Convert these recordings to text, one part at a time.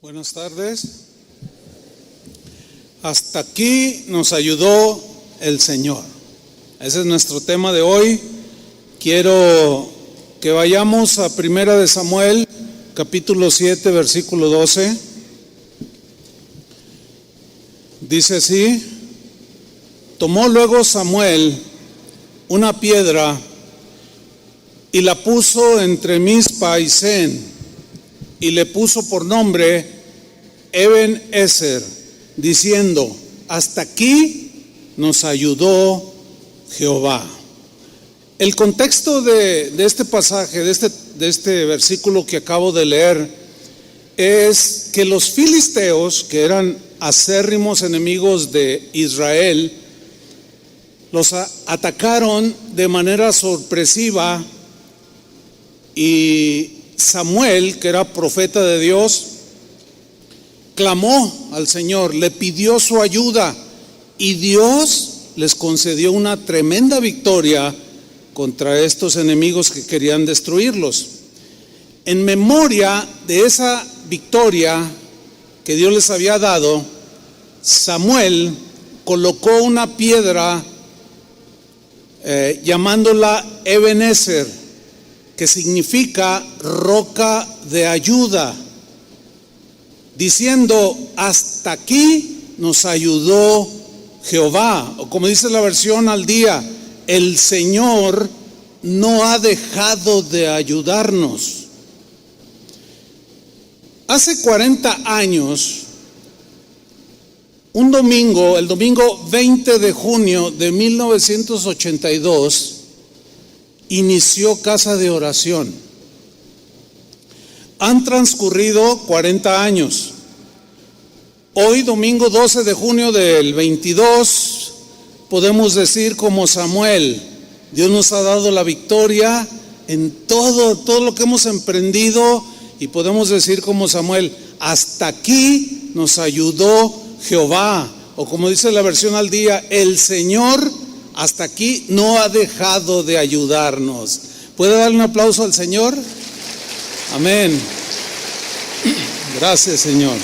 Buenas tardes. Hasta aquí nos ayudó el Señor. Ese es nuestro tema de hoy. Quiero que vayamos a Primera de Samuel, capítulo 7, versículo 12. Dice así: tomó luego Samuel una piedra y la puso entre Mizpa y Sen, y le puso por nombre Eben-Ezer, diciendo: hasta aquí nos ayudó Jehová. El contexto de este pasaje, de este versículo que acabo de leer, es que los filisteos, que eran acérrimos enemigos de Israel, los atacaron de manera sorpresiva, y Samuel, que era profeta de Dios, clamó al Señor, le pidió su ayuda, y Dios les concedió una tremenda victoria contra estos enemigos que querían destruirlos. En memoria de esa victoria que Dios les había dado, Samuel colocó una piedra llamándola Eben-Ezer, que significa roca de ayuda, diciendo: hasta aquí nos ayudó Jehová, o como dice la versión al día, el Señor no ha dejado de ayudarnos. Hace 40 años, un domingo, el domingo 20 de junio de 1982, inició Casa de Oración. Han transcurrido 40 años. Hoy, domingo 12 de junio del 22, podemos decir como Samuel: Dios nos ha dado la victoria en todo lo que hemos emprendido, y podemos decir como Samuel: hasta aquí nos ayudó Jehová, o como dice la versión al día, el Señor hasta aquí no ha dejado de ayudarnos. ¿Puede darle un aplauso al Señor? Amén. Gracias, Señor.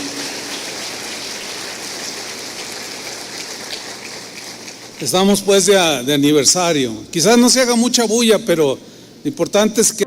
Estamos pues de aniversario. Quizás no se haga mucha bulla, pero lo importante es que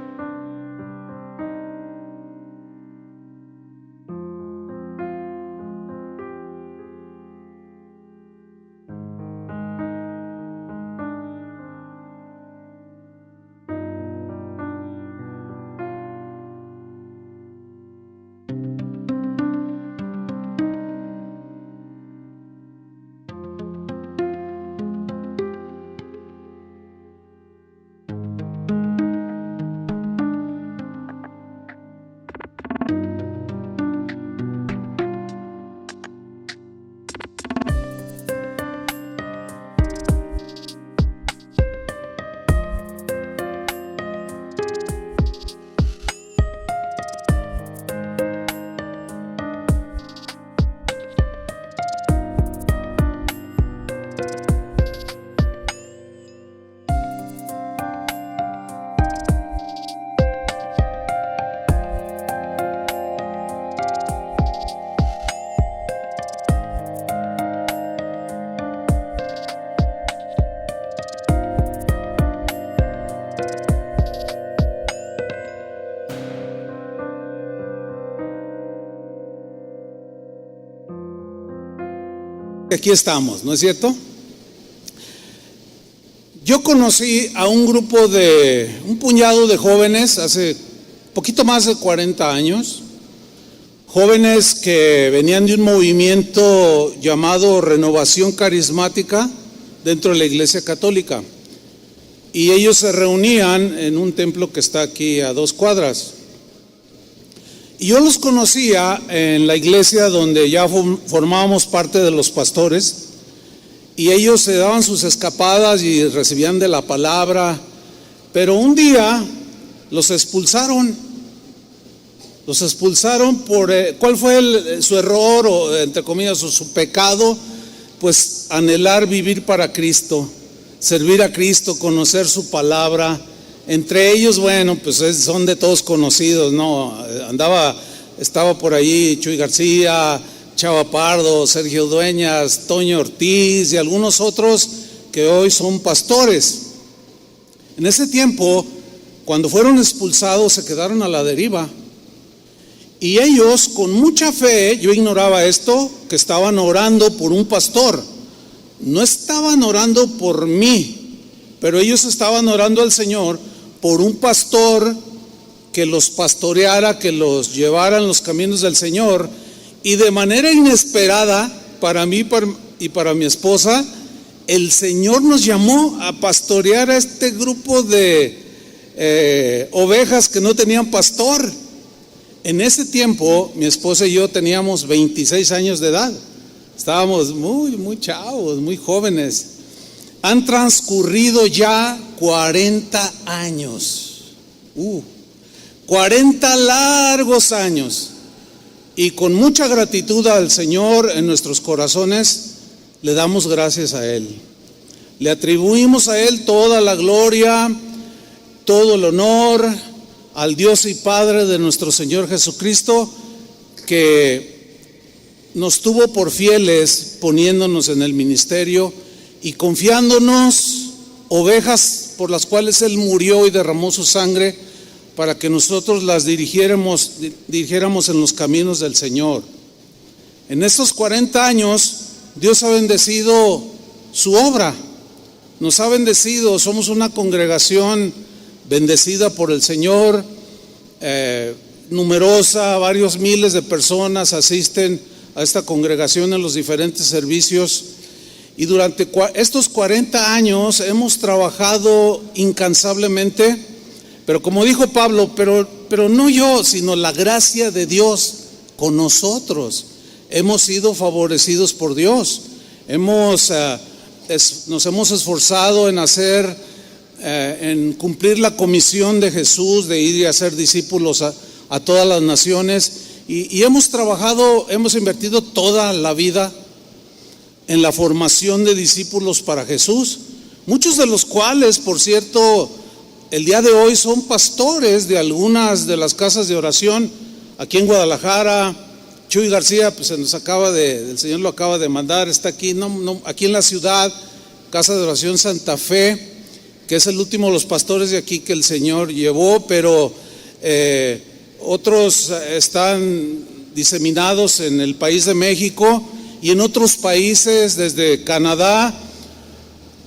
aquí estamos, ¿no es cierto? Yo conocí a un puñado de jóvenes hace poquito más de 40 años, jóvenes que venían de un movimiento llamado Renovación Carismática dentro de la Iglesia Católica, y ellos se reunían en un templo que está aquí a 2 cuadras. Y yo los conocía en la iglesia donde ya formábamos parte de los pastores, y ellos se daban sus escapadas y recibían de la palabra, pero un día los expulsaron por, ¿cuál fue su error, o entre comillas su pecado? Pues anhelar vivir para Cristo, servir a Cristo, conocer su palabra. Entre ellos, bueno, pues son de todos conocidos, ¿no? Andaba estaba por ahí Chuy García, Chava Pardo, Sergio Dueñas, Toño Ortiz y algunos otros que hoy son pastores. En ese tiempo, cuando fueron expulsados, se quedaron a la deriva. Y ellos, con mucha fe, yo ignoraba esto, que estaban orando por un pastor. No estaban orando por mí, pero ellos estaban orando al Señor por un pastor que los pastoreara, que los llevara en los caminos del Señor. Y de manera inesperada, para mí y para mi esposa, el Señor nos llamó a pastorear a este grupo de ovejas que no tenían pastor. En ese tiempo, mi esposa y yo teníamos 26 años de edad. Estábamos muy chavos, muy jóvenes. Han transcurrido ya 40 años. 40 largos años. Y con mucha gratitud al Señor en nuestros corazones, le damos gracias a Él. Le atribuimos a Él toda la gloria, todo el honor, al Dios y Padre de nuestro Señor Jesucristo, que nos tuvo por fieles poniéndonos en el ministerio y confiándonos ovejas por las cuales Él murió y derramó su sangre para que nosotros las dirigiéramos en los caminos del Señor. En estos 40 años Dios ha bendecido su obra, nos ha bendecido, somos una congregación bendecida por el Señor, numerosa, varios miles de personas asisten a esta congregación en los diferentes servicios. Y durante estos 40 años hemos trabajado incansablemente, pero como dijo Pablo, pero no yo, sino la gracia de Dios con nosotros. Hemos sido favorecidos por Dios, nos hemos esforzado en en cumplir la comisión de Jesús de ir y hacer discípulos a todas las naciones, y hemos invertido toda la vida en la formación de discípulos para Jesús, muchos de los cuales, por cierto, el día de hoy son pastores de algunas de las casas de oración aquí en Guadalajara. Chuy García, pues el Señor lo acaba de mandar, está aquí, aquí en la ciudad, Casa de Oración Santa Fe, que es el último de los pastores de aquí que el Señor llevó, pero otros están diseminados en el país de México y en otros países, desde Canadá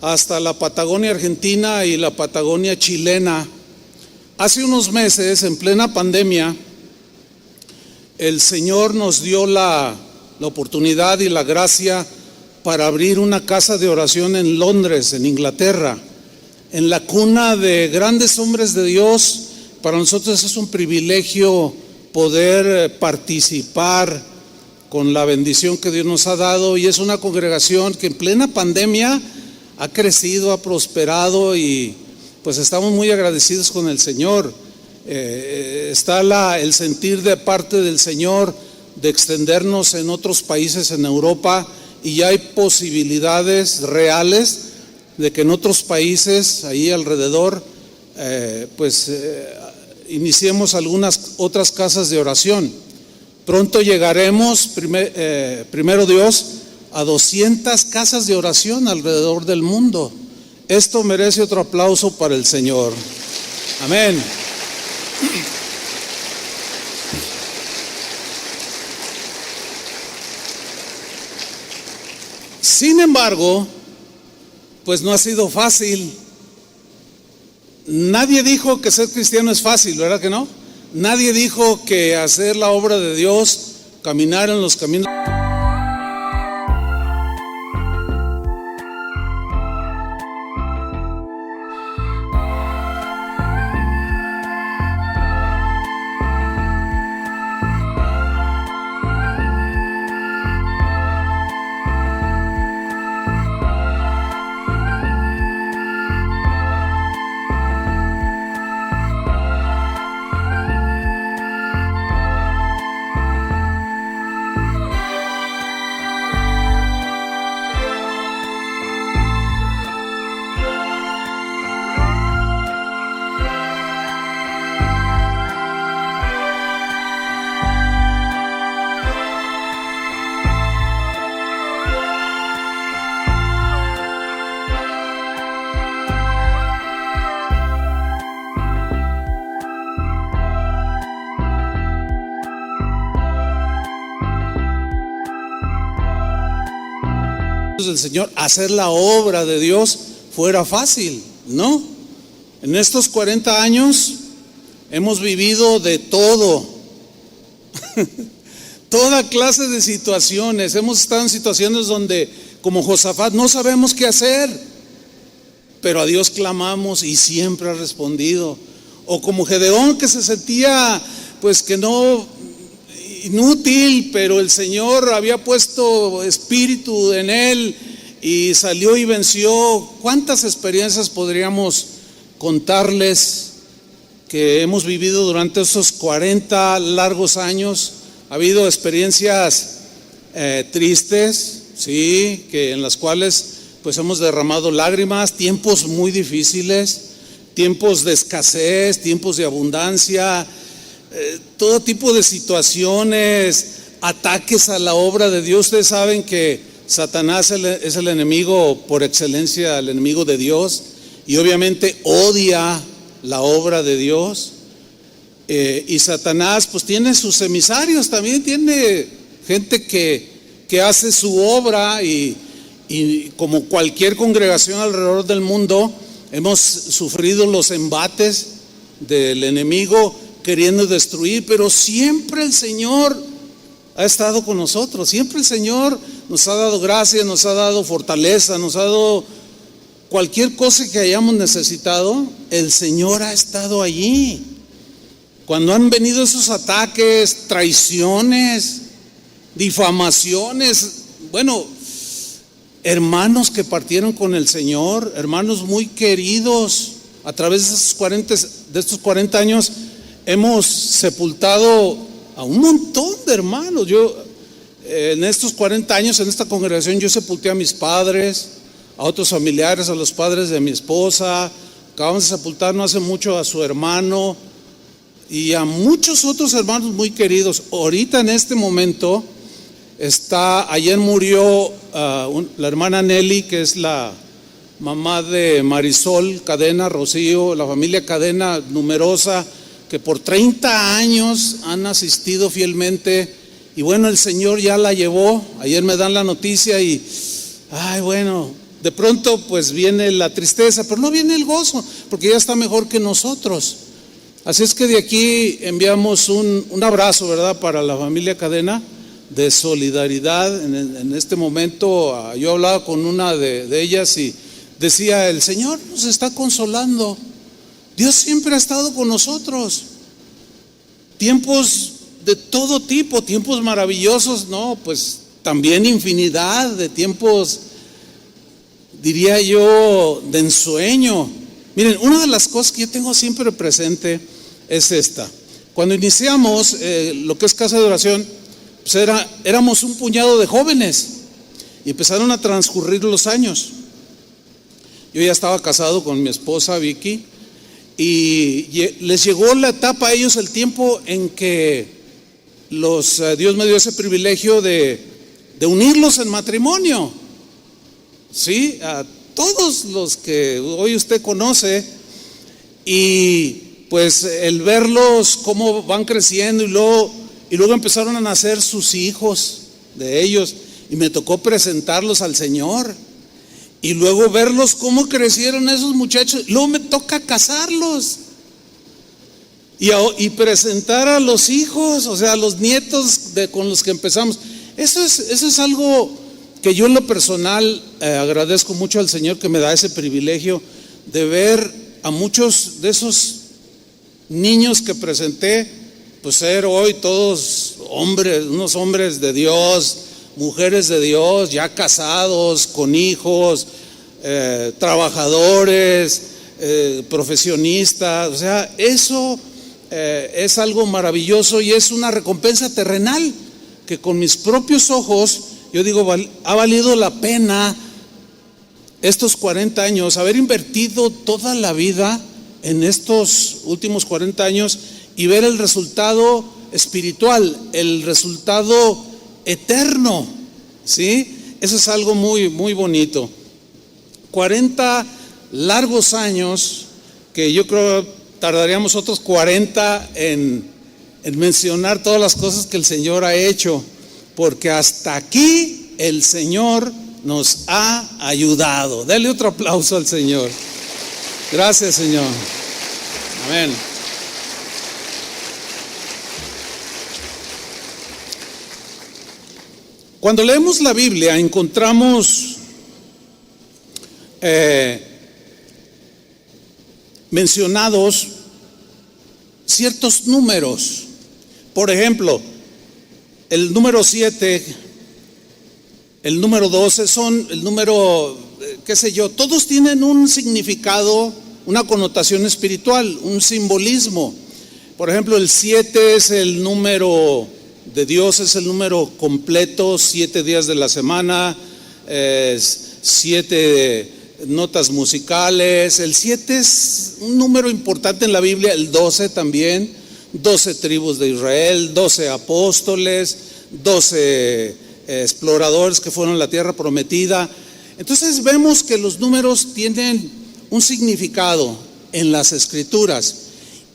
hasta la Patagonia Argentina y la Patagonia chilena. Hace unos meses, en plena pandemia, el Señor nos dio la oportunidad y la gracia para abrir una casa de oración en Londres, en Inglaterra, en la cuna de grandes hombres de Dios. Para nosotros es un privilegio poder participar con la bendición que Dios nos ha dado, y es una congregación que en plena pandemia ha crecido, ha prosperado, y pues estamos muy agradecidos con el Señor. Está el sentir de parte del Señor de extendernos en otros países en Europa, y ya hay posibilidades reales de que en otros países ahí alrededor iniciemos algunas otras casas de oración. Pronto llegaremos, primero Dios, a 200 casas de oración alrededor del mundo. Esto merece otro aplauso para el Señor. Amén. Sin embargo, pues no ha sido fácil. Nadie dijo que ser cristiano es fácil, ¿verdad que no? Nadie dijo que hacer la obra de Dios, caminar en los caminos. del Señor, hacer la obra de Dios fuera fácil, ¿no? En estos 40 años hemos vivido de todo, toda clase de situaciones. Hemos estado en situaciones donde, como Josafat, no sabemos qué hacer, pero a Dios clamamos y siempre ha respondido. O como Gedeón, que se sentía pues que no, inútil, pero el Señor había puesto espíritu en él y salió y venció. ¿Cuántas experiencias podríamos contarles que hemos vivido durante esos 40 largos años? Ha habido experiencias tristes, sí, que en las cuales pues hemos derramado lágrimas, tiempos muy difíciles, tiempos de escasez, tiempos de abundancia, todo tipo de situaciones, ataques a la obra de Dios. Ustedes saben que Satanás es el enemigo por excelencia, el enemigo de Dios, y obviamente odia la obra de Dios. Y Satanás pues tiene sus emisarios, también tiene gente que hace su obra, y como cualquier congregación alrededor del mundo, hemos sufrido los embates del enemigo queriendo destruir, pero siempre el Señor ha estado con nosotros. Siempre el Señor nos ha dado gracia, nos ha dado fortaleza, nos ha dado cualquier cosa que hayamos necesitado. El Señor ha estado allí. Cuando han venido esos ataques, traiciones, difamaciones, bueno, hermanos que partieron con el Señor, hermanos muy queridos, a través de estos 40 años hemos sepultado a un montón de hermanos. Yo en estos 40 años en esta congregación yo sepulté a mis padres, a otros familiares, a los padres de mi esposa. Acabamos de sepultar no hace mucho a su hermano y a muchos otros hermanos muy queridos. Ahorita en este momento ayer murió la hermana Nelly, que es la mamá de Marisol Cadena, Rocío, la familia Cadena numerosa, que por 30 años han asistido fielmente. Y bueno, el Señor ya la llevó. Ayer me dan la noticia y, ay, bueno, de pronto pues viene la tristeza, pero no viene el gozo, porque ya está mejor que nosotros. Así es que de aquí enviamos un abrazo, ¿verdad?, para la familia Cadena, de solidaridad. En este momento yo hablaba con una de ellas y decía: el Señor nos está consolando, Dios siempre ha estado con nosotros. Tiempos de todo tipo, tiempos maravillosos, no, pues también infinidad de tiempos, diría yo, de ensueño. Miren, una de las cosas que yo tengo siempre presente es esta. Cuando iniciamos lo que es Casa de Oración, pues éramos un puñado de jóvenes y empezaron a transcurrir los años. Yo ya estaba casado con mi esposa Vicky y les llegó la etapa a ellos, el tiempo en que Dios me dio ese privilegio de unirlos en matrimonio. Sí, a todos los que hoy usted conoce, y pues el verlos cómo van creciendo y luego empezaron a nacer sus hijos de ellos y me tocó presentarlos al Señor y luego verlos cómo crecieron esos muchachos. Luego me toca casarlos y presentar a los hijos, o sea, a los nietos con los que empezamos. Eso es algo que yo en lo personal agradezco mucho al Señor, que me da ese privilegio de ver a muchos de esos niños que presenté, pues ser hoy todos hombres, unos hombres de Dios, mujeres de Dios, ya casados, con hijos, trabajadores, profesionistas. O sea, eso es algo maravilloso y es una recompensa terrenal que con mis propios ojos yo digo, ha valido la pena estos 40 años, haber invertido toda la vida en estos últimos 40 años y ver el resultado espiritual, el resultado eterno, ¿sí? Eso es algo muy, muy bonito. 40 largos años que yo creo tardaríamos otros 40 en mencionar todas las cosas que el Señor ha hecho, porque hasta aquí el Señor nos ha ayudado. Dele otro aplauso al Señor. Gracias, Señor. Amén. Cuando leemos la Biblia encontramos mencionados ciertos números. Por ejemplo, el número 7, el número 12 son el número, qué sé yo, todos tienen un significado, una connotación espiritual, un simbolismo. Por ejemplo, el 7 es el número de Dios, es el número completo, 7 días de la semana, 7 notas musicales. El 7 es un número importante en la Biblia, el 12 también, 12 tribus de Israel, 12 apóstoles, 12 exploradores que fueron a la tierra prometida. Entonces vemos que los números tienen un significado en las escrituras.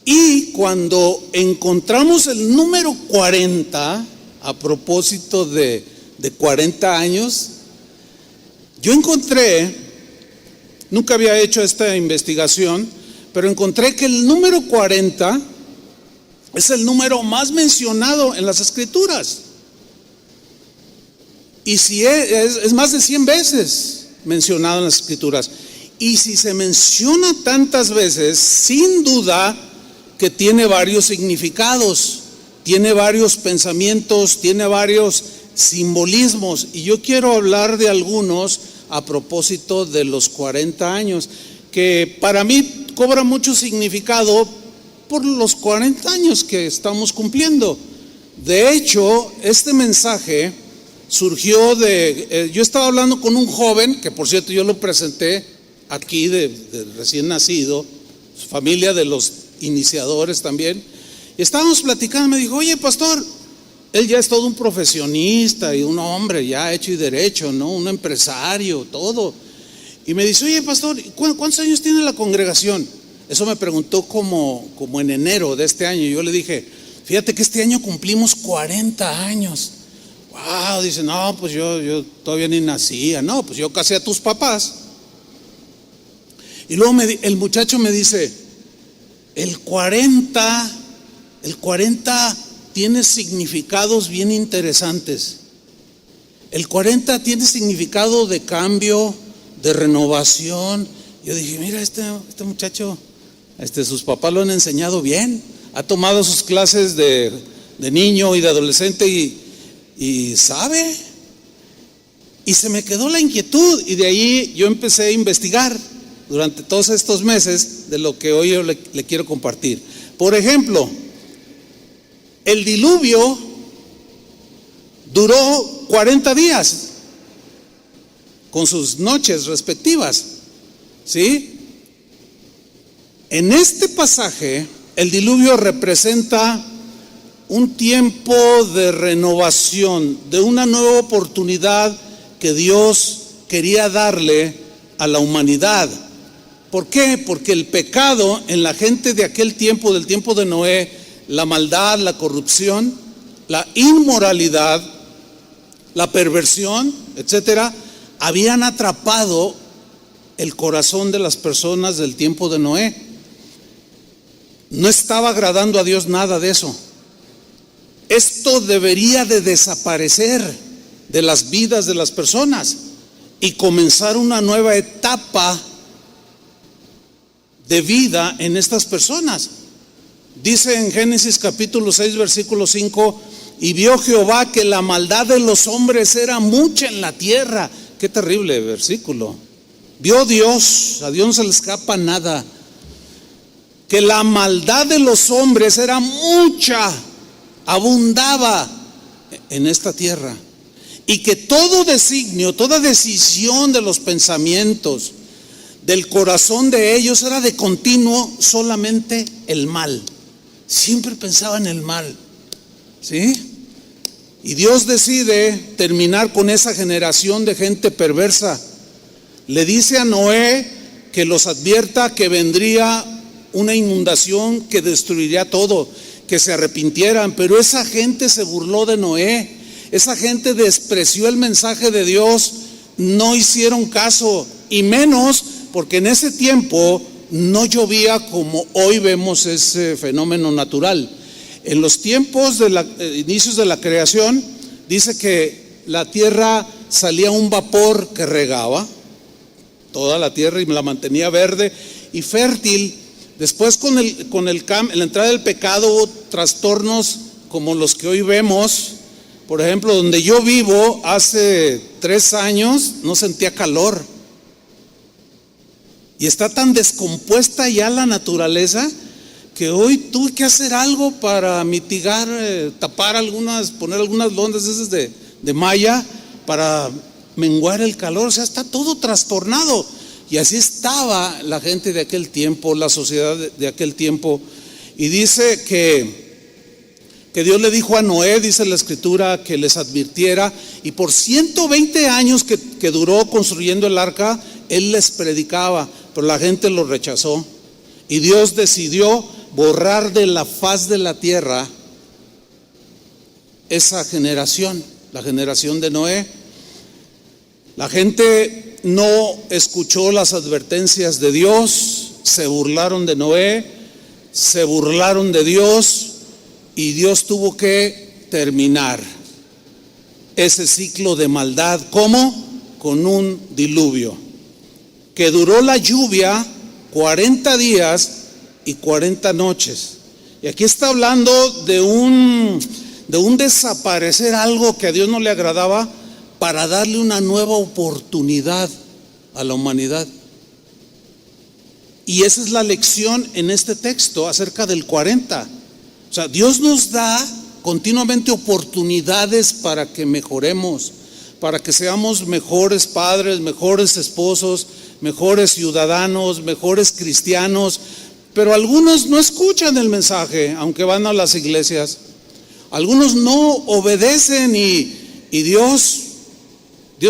Y cuando encontramos el número 40, a propósito de 40 años, yo encontré, nunca había hecho esta investigación, pero encontré que el número 40 es el número más mencionado en las escrituras. Y si es más de 100 veces mencionado en las escrituras. Y si se menciona tantas veces, sin duda que tiene varios significados, tiene varios pensamientos, tiene varios simbolismos. Y yo quiero hablar de algunos a propósito de los 40 años, que para mí cobra mucho significado por los 40 años que estamos cumpliendo. De hecho, este mensaje surgió yo estaba hablando con un joven, que por cierto yo lo presenté aquí de recién nacido, su familia de los iniciadores también, y estábamos platicando. Me dijo: oye, pastor, él ya es todo un profesionista y un hombre ya hecho y derecho, ¿no? Un empresario, todo. Y me dice: oye, pastor, ¿cuántos años tiene la congregación? Eso me preguntó como en enero de este año. Y yo le dije: fíjate que este año cumplimos 40 años. Wow, dice: no, pues yo todavía ni nacía. No, pues yo casé a tus papás. Y luego el muchacho me dice: el 40 tiene significados bien interesantes. El 40 tiene significado de cambio, de renovación. Yo dije: mira, este muchacho, sus papás lo han enseñado bien. Ha tomado sus clases de niño y de adolescente y sabe. Y se me quedó la inquietud, y de ahí yo empecé a investigar durante todos estos meses de lo que hoy yo le quiero compartir. Por ejemplo, el diluvio duró 40 días con sus noches respectivas, ¿sí? En este pasaje, el diluvio representa un tiempo de renovación, de una nueva oportunidad que Dios quería darle a la humanidad. ¿Por qué? Porque el pecado en la gente de aquel tiempo, del tiempo de Noé, la maldad, la corrupción, la inmoralidad, la perversión, etcétera, habían atrapado el corazón de las personas del tiempo de Noé. No estaba agradando a Dios nada de eso. Esto debería de desaparecer de las vidas de las personas y comenzar una nueva etapa de vida en estas personas. Dice en Génesis capítulo 6 versículo 5: y vio Jehová que la maldad de los hombres era mucha en la tierra. Qué terrible versículo. Vio Dios, a Dios no se le escapa nada, que la maldad de los hombres era mucha, abundaba en esta tierra, y que todo designio, toda decisión de los pensamientos del corazón de ellos era de continuo solamente el mal. Siempre pensaban en el mal, ¿sí? Y Dios decide terminar con esa generación de gente perversa. Le dice a Noé que los advierta que vendría una inundación que destruiría todo, que se arrepintieran. Pero esa gente se burló de Noé. Esa gente despreció el mensaje de Dios no hicieron caso, y menos porque en ese tiempo no llovía como hoy vemos ese fenómeno natural. En los tiempos de inicios de la creación, dice que la tierra salía un vapor que regaba toda la tierra y la mantenía verde y fértil. Después con la entrada del pecado hubo trastornos como los que hoy vemos. Por ejemplo, donde yo vivo hace 3 años no sentía calor. Y está tan descompuesta ya la naturaleza que hoy tuve que hacer algo para mitigar, tapar poner algunas londas esas de malla para menguar el calor. O sea, está todo trastornado. Y así estaba la gente de aquel tiempo, la sociedad de aquel tiempo. Y dice que Dios le dijo a Noé, dice la escritura, que les advirtiera, y por 120 años que duró construyendo el arca, él les predicaba, pero la gente lo rechazó. Y Dios decidió borrar de la faz de la tierra esa generación, la generación de Noé. La gente no escuchó las advertencias de Dios, se burlaron de Noé, se burlaron de Dios, y Dios tuvo que terminar ese ciclo de maldad. ¿Cómo? Con un diluvio que duró la lluvia 40 días y 40 noches. Y aquí está hablando de un desaparecer, algo que a Dios no le agradaba, para darle una nueva oportunidad a la humanidad. Y esa es la lección en este texto acerca del 40. O sea, Dios nos da continuamente oportunidades para que mejoremos, para que seamos mejores padres, mejores esposos, mejores ciudadanos, mejores cristianos. Pero algunos no escuchan el mensaje, aunque van a las iglesias. Algunos no obedecen y Dios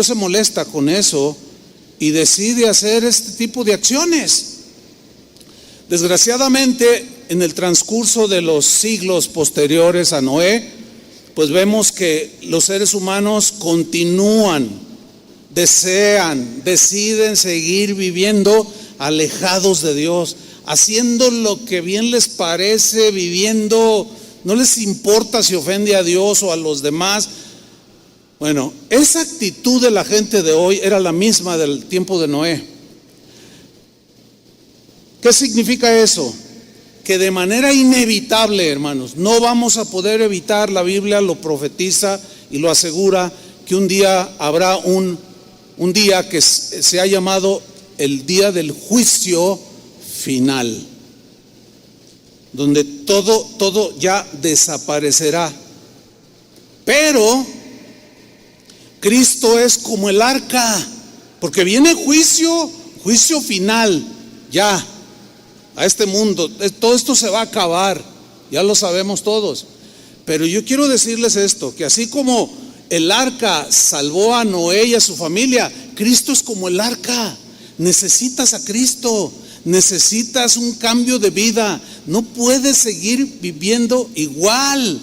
se molesta con eso y decide hacer este tipo de acciones. Desgraciadamente, en el transcurso de los siglos posteriores a Noé, pues vemos que los seres humanos continúan, deciden seguir viviendo alejados de Dios, haciendo lo que bien les parece, viviendo, no les importa si ofende a Dios o a los demás. Bueno, esa actitud de la gente de hoy era la misma del tiempo de Noé. ¿Qué significa eso? Que de manera inevitable, hermanos, no vamos a poder evitar, la Biblia lo profetiza y lo asegura, que un día habrá un día que se ha llamado el día del juicio final, donde todo ya desaparecerá. Pero Cristo es como el arca, porque viene juicio final, ya. A este mundo, todo esto se va a acabar, ya lo sabemos todos. Pero yo quiero decirles esto, que así como el arca salvó a Noé y a su familia, Cristo es como el arca. Necesitas a Cristo, necesitas un cambio de vida, no puedes seguir viviendo igual.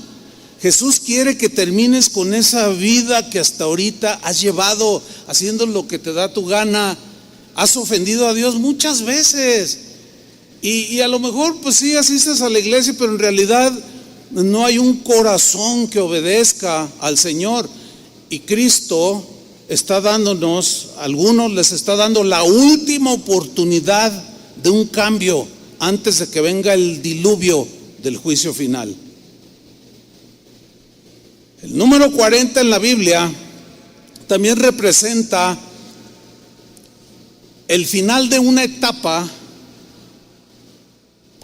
Jesús quiere que termines con esa vida que hasta ahorita has llevado, haciendo lo que te da tu gana. Has ofendido a Dios muchas veces. Y a lo mejor pues sí asistes a la iglesia, pero en realidad no hay un corazón que obedezca al Señor. Y Cristo está dándonos, a algunos les está dando la última oportunidad de un cambio antes de que venga el diluvio del juicio final. El número 40 en la Biblia también representa el final de una etapa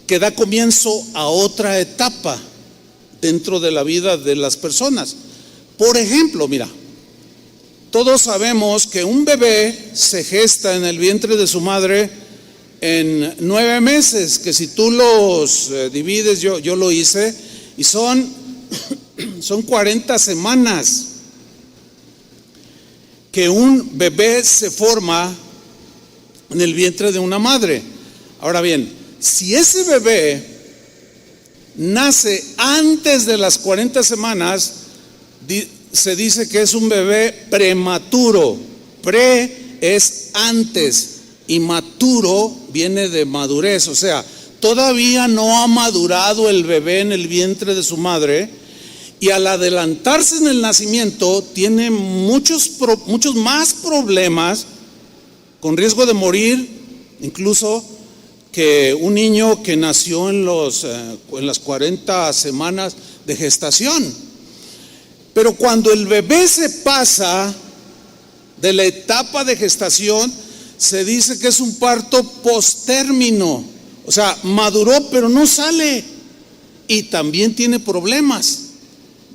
que da comienzo a otra etapa dentro de la vida de las personas. Por ejemplo, mira, todos sabemos que un bebé se gesta en el vientre de su madre en 9 meses, que si tú los divides, yo lo hice, y son 40 semanas que un bebé se forma en el vientre de una madre. Ahora bien, si ese bebé nace antes de las 40 semanas, se dice que es un bebé prematuro. Pre es antes y maturo viene de madurez, o sea, todavía no ha madurado el bebé en el vientre de su madre, y al adelantarse en el nacimiento tiene muchos más problemas, con riesgo de morir, incluso que un niño que nació en las 40 semanas de gestación. Pero cuando el bebé se pasa de la etapa de gestación, se dice que es un parto postérmino, o sea, maduró pero no sale y también tiene problemas.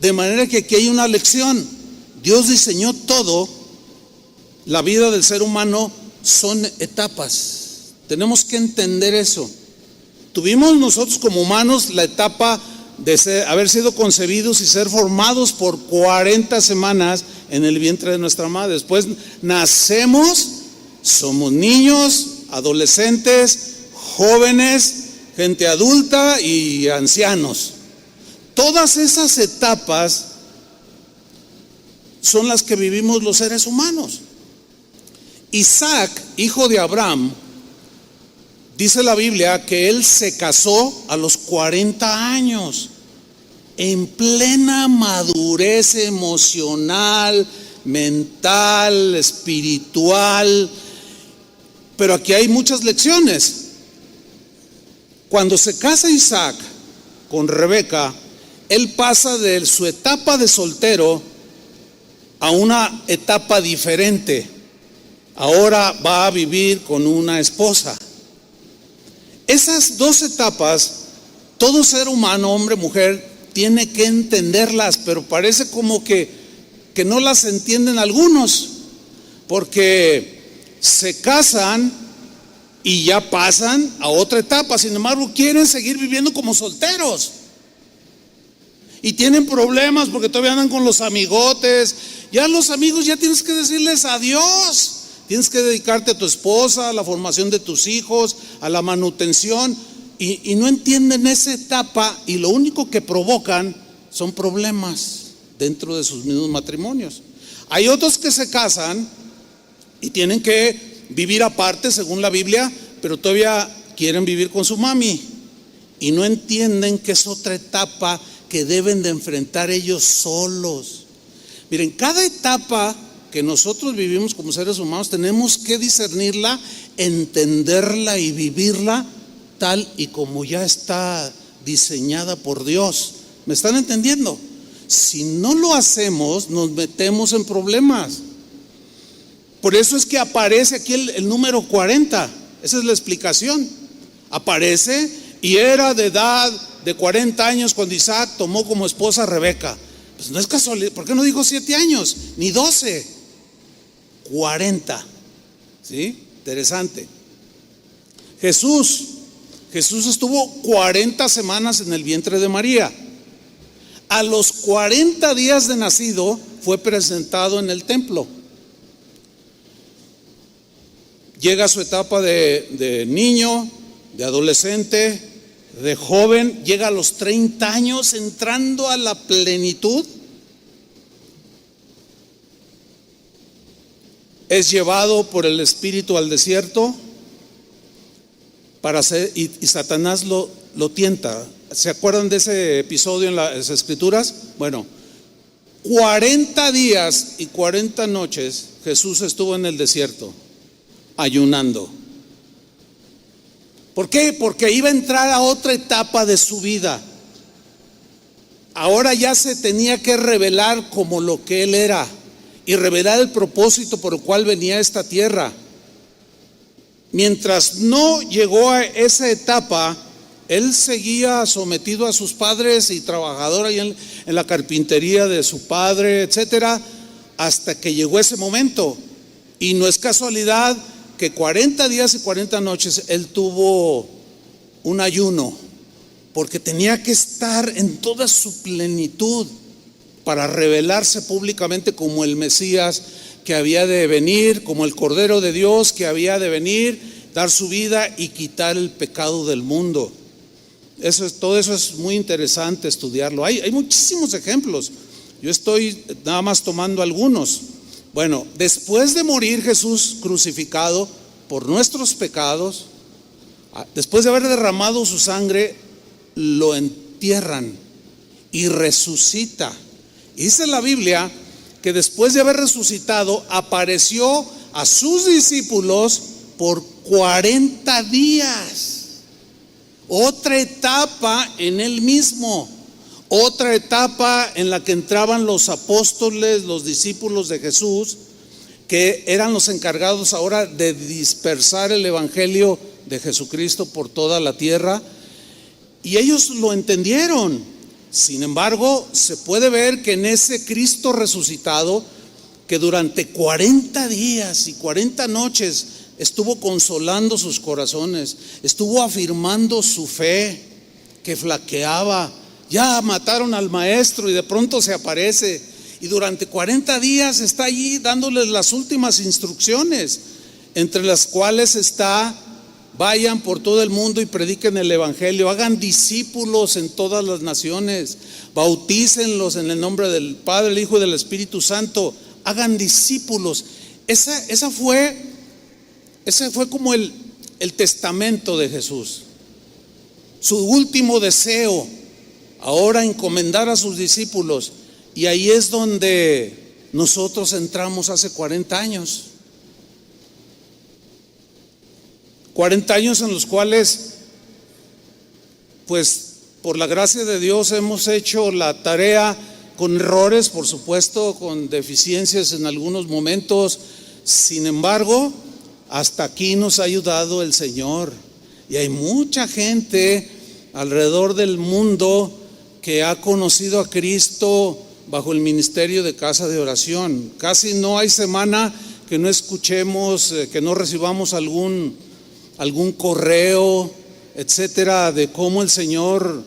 De manera que aquí hay una lección. Dios diseñó todo. La vida del ser humano son etapas. Tenemos que entender eso. Tuvimos nosotros como humanos la etapa de haber sido concebidos y ser formados por 40 semanas en el vientre de nuestra madre. Después nacemos, somos niños, adolescentes, jóvenes, gente adulta y ancianos. Todas esas etapas son las que vivimos los seres humanos. Isaac, hijo de Abraham, dice la Biblia que él se casó a los 40 años, en plena madurez emocional, mental, espiritual. Pero aquí hay muchas lecciones. Cuando se casa Isaac con Rebeca, él pasa de su etapa de soltero a una etapa diferente. Ahora va a vivir con una esposa. Esas dos etapas, todo ser humano, hombre, mujer, tiene que entenderlas, pero parece como que no las entienden algunos, porque se casan y ya pasan a otra etapa. Sin embargo, quieren seguir viviendo como solteros. Y tienen problemas porque todavía andan con los amigotes. Ya los amigos ya tienes que decirles adiós. Tienes que dedicarte a tu esposa, a la formación de tus hijos, a la manutención. Y no entienden esa etapa, y lo único que provocan son problemas dentro de sus mismos matrimonios. Hay otros que se casan y tienen que vivir aparte según la Biblia, pero todavía quieren vivir con su mami y no entienden que es otra etapa que deben de enfrentar ellos solos. Miren, cada etapa que nosotros vivimos como seres humanos tenemos que discernirla, entenderla y vivirla tal y como ya está diseñada por Dios. ¿Me están entendiendo? Si no lo hacemos, nos metemos en problemas. Por eso es que aparece aquí el número 40. Esa es la explicación. Aparece y era de edad de 40 años cuando Isaac tomó como esposa a Rebeca. Pues no es casualidad. ¿Por qué no dijo 7 años? Ni 12. 40. ¿Sí? Interesante. Jesús estuvo 40 semanas en el vientre de María. A los 40 días de nacido fue presentado en el templo. Llega a su etapa de niño, de adolescente, de joven, llega a los 30 años entrando a la plenitud. Es llevado por el Espíritu al desierto para y Satanás lo tienta. ¿Se acuerdan de ese episodio en las Escrituras? Bueno, 40 días y 40 noches Jesús estuvo en el desierto ayunando. ¿Por qué? Porque iba a entrar a otra etapa de su vida. Ahora ya se tenía que revelar como lo que él era y revelar el propósito por el cual venía a esta tierra. Mientras no llegó a esa etapa, él seguía sometido a sus padres y trabajador ahí en la carpintería de su padre, etcétera, hasta que llegó ese momento. Y no es casualidad que 40 días y 40 noches él tuvo un ayuno, porque tenía que estar en toda su plenitud para revelarse públicamente como el Mesías que había de venir, como el Cordero de Dios que había de venir, dar su vida y quitar el pecado del mundo. Todo eso es muy interesante estudiarlo. Hay muchísimos ejemplos. Yo estoy nada más tomando algunos. Bueno, después de morir Jesús crucificado por nuestros pecados, después de haber derramado su sangre, lo entierran y resucita. Y dice la Biblia que después de haber resucitado, apareció a sus discípulos por 40 días. Otra etapa en él mismo, otra etapa en la que entraban los apóstoles, los discípulos de Jesús, que eran los encargados ahora de dispersar el evangelio de Jesucristo por toda la tierra, y ellos lo entendieron. Sin embargo, se puede ver que en ese Cristo resucitado, que durante 40 días y 40 noches estuvo consolando sus corazones, estuvo afirmando su fe que flaqueaba. Ya mataron al maestro y de pronto se aparece, y durante 40 días está allí dándoles las últimas instrucciones, entre las cuales está: vayan por todo el mundo y prediquen el evangelio, hagan discípulos en todas las naciones, bautícenlos en el nombre del Padre, el Hijo y del Espíritu Santo, hagan discípulos. Ese fue como el testamento de Jesús. Su último deseo, ahora encomendar a sus discípulos. Y ahí es donde nosotros entramos hace 40 años. 40 años en los cuales, pues por la gracia de Dios, hemos hecho la tarea con errores, por supuesto, con deficiencias en algunos momentos. Sin embargo, hasta aquí nos ha ayudado el Señor. Y hay mucha gente alrededor del mundo que ha conocido a Cristo bajo el ministerio de Casa de Oración. Casi no hay semana que no escuchemos, que no recibamos algún correo, etcétera, de cómo el Señor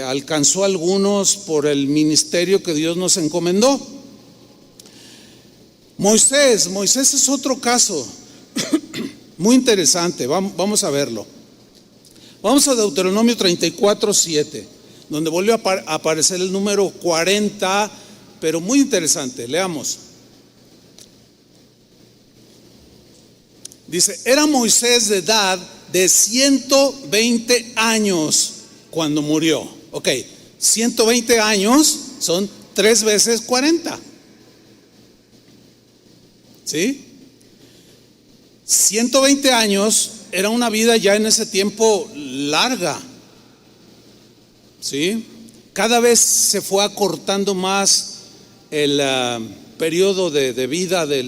alcanzó a algunos por el ministerio que Dios nos encomendó. Moisés es otro caso muy interesante. Vamos a verlo. Vamos a Deuteronomio 34:7, donde volvió a aparecer el número 40, pero muy interesante. Leamos. Dice: era Moisés de edad de 120 años cuando murió. Ok, 120 años son 3 veces 40. ¿Sí? 120 años era una vida ya en ese tiempo larga. ¿Sí? Cada vez se fue acortando más el periodo de vida de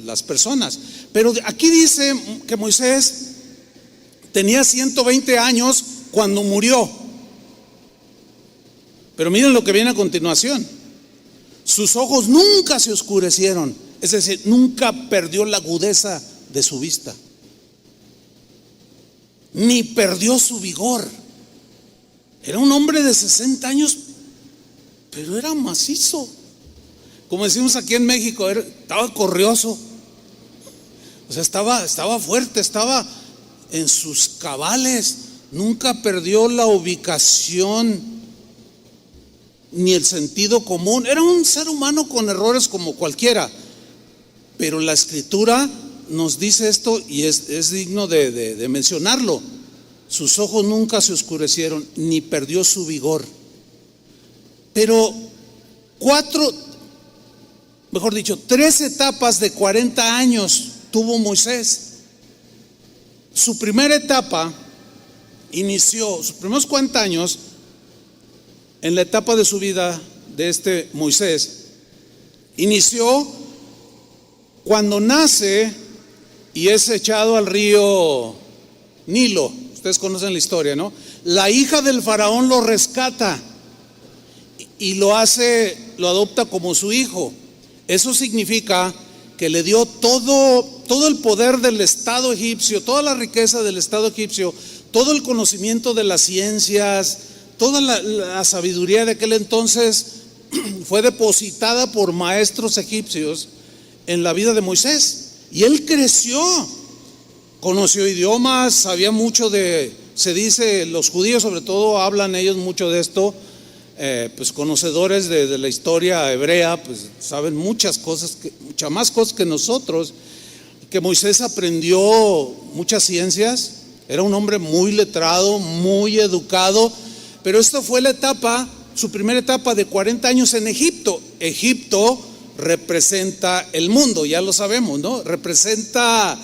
las personas. Pero aquí dice que Moisés tenía 120 años cuando murió. Pero miren lo que viene a continuación. Sus ojos nunca se oscurecieron, es decir, nunca perdió la agudeza de su vista, ni perdió su vigor. Era un hombre de 60 años, pero era macizo. Como decimos aquí en México, estaba corrioso. O sea, estaba fuerte, estaba en sus cabales. Nunca perdió la ubicación ni el sentido común. Era un ser humano con errores como cualquiera. Pero la Escritura nos dice esto y es digno de mencionarlo. Sus ojos nunca se oscurecieron, ni perdió su vigor. Pero 3 etapas de 40 años tuvo Moisés. Su primera etapa inició, sus primeros 40 años, en la etapa de su vida de este Moisés, inició cuando nace y es echado al río Nilo. Ustedes conocen la historia, ¿no? La hija del faraón lo rescata y lo adopta como su hijo. Eso significa que le dio todo el poder del Estado egipcio, toda la riqueza del Estado egipcio, todo el conocimiento de las ciencias, toda la sabiduría de aquel entonces fue depositada por maestros egipcios en la vida de Moisés. Y él creció, conoció idiomas, sabía mucho se dice, los judíos sobre todo hablan ellos mucho de esto, pues conocedores de la historia hebrea, pues saben muchas más cosas que nosotros, que Moisés aprendió muchas ciencias, era un hombre muy letrado, muy educado, pero esta fue la etapa, su primera etapa de 40 años en Egipto. Egipto representa el mundo, ya lo sabemos, ¿no? Representa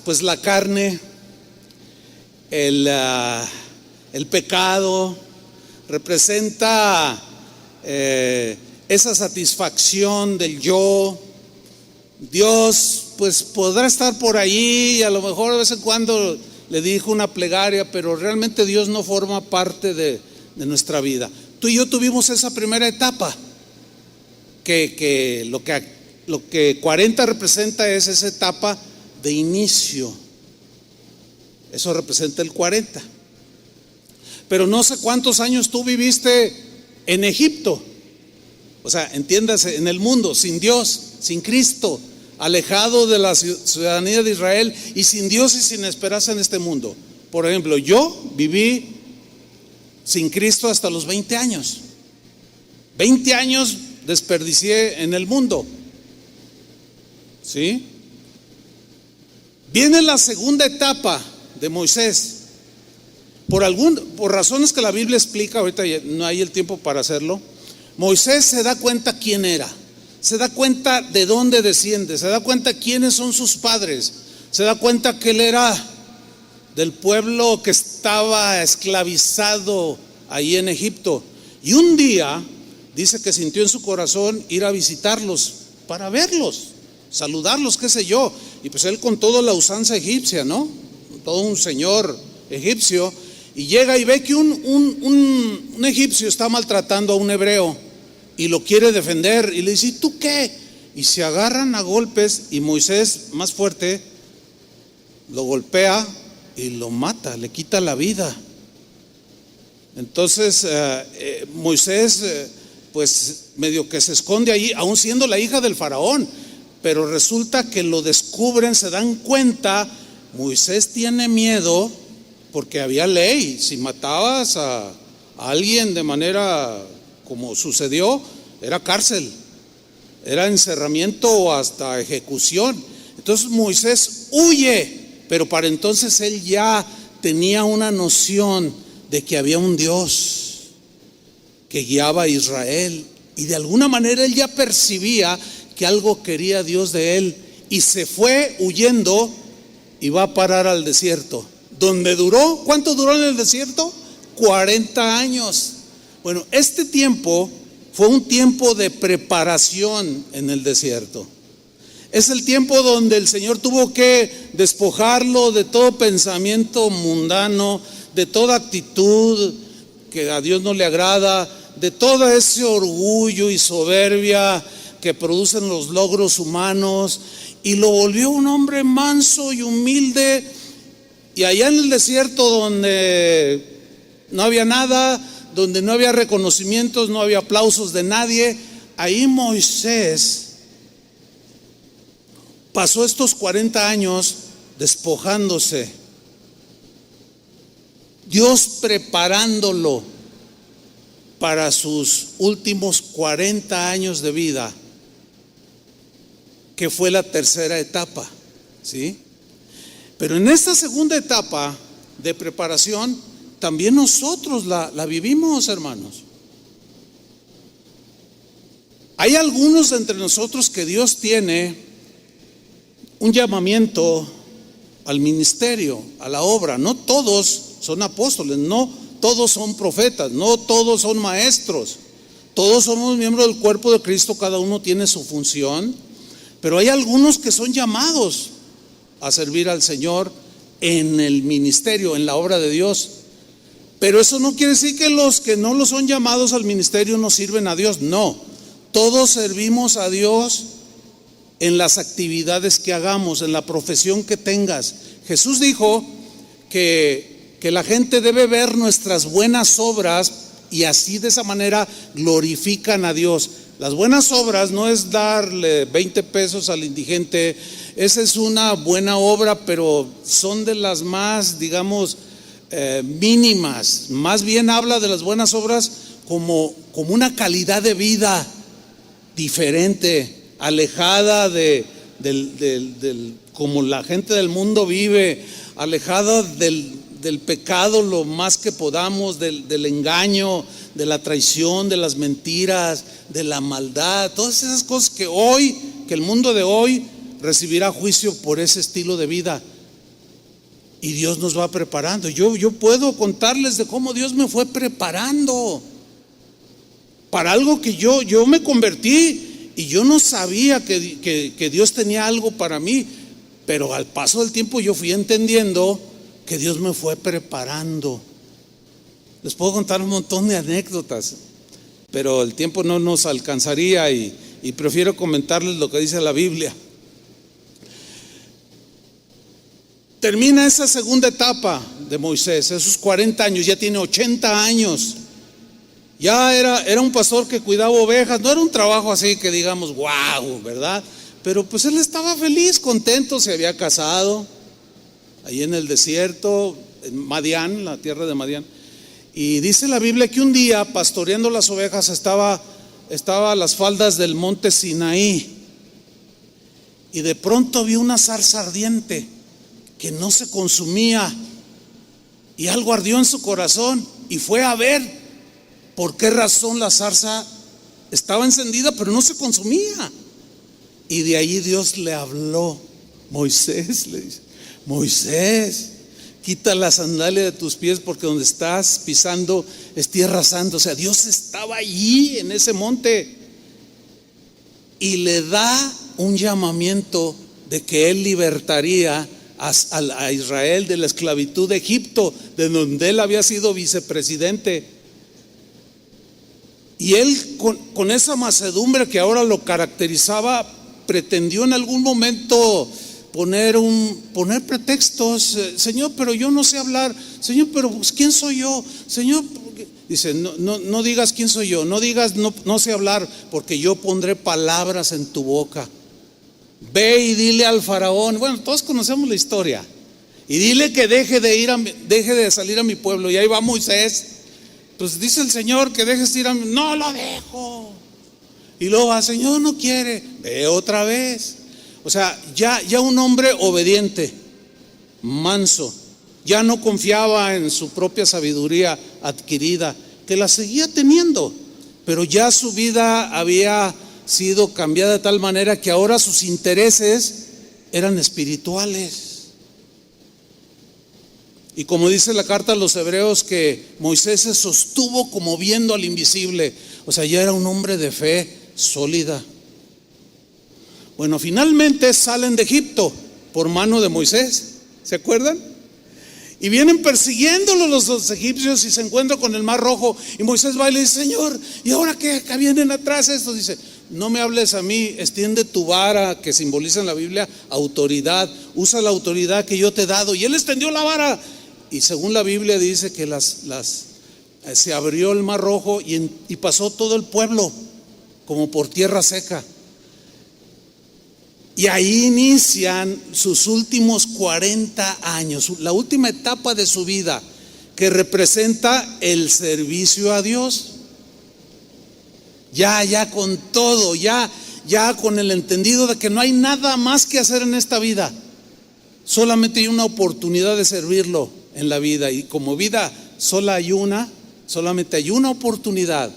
pues la carne, el pecado, representa esa satisfacción del yo. Dios pues podrá estar por ahí y a lo mejor de vez en cuando le dijo una plegaria, pero realmente Dios no forma parte de nuestra vida. Tú y yo tuvimos esa primera etapa, que lo que 40 representa es esa etapa de inicio. Eso representa el 40. Pero no sé cuántos años tú viviste en Egipto. O sea, entiéndase, en el mundo, sin Dios, sin Cristo, alejado de la ciudadanía de Israel y sin Dios y sin esperanza en este mundo. Por ejemplo, yo viví sin Cristo hasta los 20 años. 20 años desperdicié en el mundo. ¿Sí? Viene la segunda etapa de Moisés. Por razones que la Biblia explica, ahorita no hay el tiempo para hacerlo. Moisés se da cuenta quién era, se da cuenta de dónde desciende, se da cuenta quiénes son sus padres, se da cuenta que él era del pueblo que estaba esclavizado ahí en Egipto. Y un día dice que sintió en su corazón ir a visitarlos para verlos, saludarlos, qué sé yo. Y pues él con toda la usanza egipcia, ¿no? Todo un señor egipcio. Y llega y ve que un egipcio está maltratando a un hebreo y lo quiere defender. Y le dice: ¿y tú qué? Y se agarran a golpes y Moisés, más fuerte, lo golpea y lo mata, le quita la vida. Entonces Moisés pues medio que se esconde allí, aún siendo la hija del faraón. Pero resulta que lo descubren, se dan cuenta. Moisés tiene miedo porque había ley. Si matabas a alguien de manera como sucedió, era cárcel, era encerramiento o hasta ejecución. Entonces Moisés huye, pero para entonces él ya tenía una noción de que había un Dios que guiaba a Israel, y de alguna manera él ya percibía que algo quería Dios de él, y se fue huyendo y va a parar al desierto, donde duró. ¿Cuánto duró en el desierto? 40 años. Bueno, este tiempo fue un tiempo de preparación en el desierto. Es el tiempo donde el Señor tuvo que despojarlo de todo pensamiento mundano, de toda actitud que a Dios no le agrada, de todo ese orgullo y soberbia que producen los logros humanos, y lo volvió un hombre manso y humilde. Y allá en el desierto, donde no había nada, donde no había reconocimientos, no había aplausos de nadie, ahí Moisés pasó estos 40 años despojándose, Dios preparándolo para sus últimos 40 años de vida, que fue la tercera etapa, ¿sí? Pero en esta segunda etapa de preparación también nosotros la vivimos, hermanos. Hay algunos de entre nosotros que Dios tiene un llamamiento al ministerio, a la obra. No todos son apóstoles, no todos son profetas, no todos son maestros. Todos somos miembros del cuerpo de Cristo, cada uno tiene su función, pero hay algunos que son llamados a servir al Señor en el ministerio, en la obra de Dios. Pero eso no quiere decir que los que no lo son llamados al ministerio no sirven a Dios. No, todos servimos a Dios en las actividades que hagamos, en la profesión que tengas. Jesús dijo que la gente debe ver nuestras buenas obras, y así de esa manera glorifican a Dios. Las buenas obras no es darle 20 pesos al indigente. Esa es una buena obra, pero son de las más, digamos, mínimas. Más bien habla de las buenas obras como una calidad de vida diferente, alejada de como la gente del mundo vive, alejada del pecado lo más que podamos, del engaño, de la traición, de las mentiras, de la maldad, todas esas cosas que el mundo de hoy recibirá juicio por ese estilo de vida. Y Dios nos va preparando. Yo puedo contarles de cómo Dios me fue preparando para algo que yo me convertí y yo no sabía que Dios tenía algo para mí, pero al paso del tiempo yo fui entendiendo que Dios me fue preparando. Les puedo contar un montón de anécdotas, pero el tiempo no nos alcanzaría y prefiero comentarles lo que dice la Biblia. Termina esa segunda etapa de Moisés, esos 40 años, ya tiene 80 años. Ya era un pastor que cuidaba ovejas, no era un trabajo así que digamos, wow, ¿verdad? Pero pues él estaba feliz, contento, se había casado ahí en el desierto, en Madián, la tierra de Madián. Y dice la Biblia que un día, pastoreando las ovejas, estaba a las faldas del monte Sinaí. Y de pronto vio una zarza ardiente que no se consumía. Y algo ardió en su corazón y fue a ver por qué razón la zarza estaba encendida pero no se consumía. Y de ahí Dios le habló. Moisés, le dice, Moisés, quita la sandalia de tus pies porque donde estás pisando es tierra santa. O sea, Dios estaba allí en ese monte y le da un llamamiento de que él libertaría a Israel de la esclavitud de Egipto, de donde él había sido vicepresidente. Y él con esa mansedumbre que ahora lo caracterizaba, pretendió en algún momento poner pretextos. Señor, pero yo no sé hablar. Señor, pero ¿quién soy yo? Señor, dice, no digas quién soy yo, no digas no sé hablar, porque yo pondré palabras en tu boca. Ve y dile al faraón, bueno, todos conocemos la historia, y dile que deje de salir a mi pueblo. Y ahí va Moisés, pues dice el Señor que dejes de ir no lo dejo. Y luego va, Señor, no quiere, ve otra vez. O sea, ya un hombre obediente, manso, ya no confiaba en su propia sabiduría adquirida, que la seguía teniendo, pero ya su vida había sido cambiada de tal manera que ahora sus intereses eran espirituales. Y como dice la carta a los Hebreos, que Moisés se sostuvo como viendo al invisible. O sea, ya era un hombre de fe sólida. Bueno, finalmente salen de Egipto por mano de Moisés, ¿se acuerdan? Y vienen persiguiéndolo los egipcios y se encuentran con el Mar Rojo. Y Moisés va y le dice, Señor, ¿y ahora qué? ¿Qué vienen atrás estos? Dice, no me hables a mí, extiende tu vara, que simboliza en la Biblia autoridad. Usa la autoridad que yo te he dado. Y él extendió la vara. Y según la Biblia dice que se abrió el Mar Rojo y pasó todo el pueblo como por tierra seca. Y ahí inician sus últimos 40 años, la última etapa de su vida, que representa el servicio a Dios. Ya con todo, ya con el entendido de que no hay nada más que hacer en esta vida. Solamente hay una oportunidad de servirlo en la vida. Y como vida solamente hay una oportunidad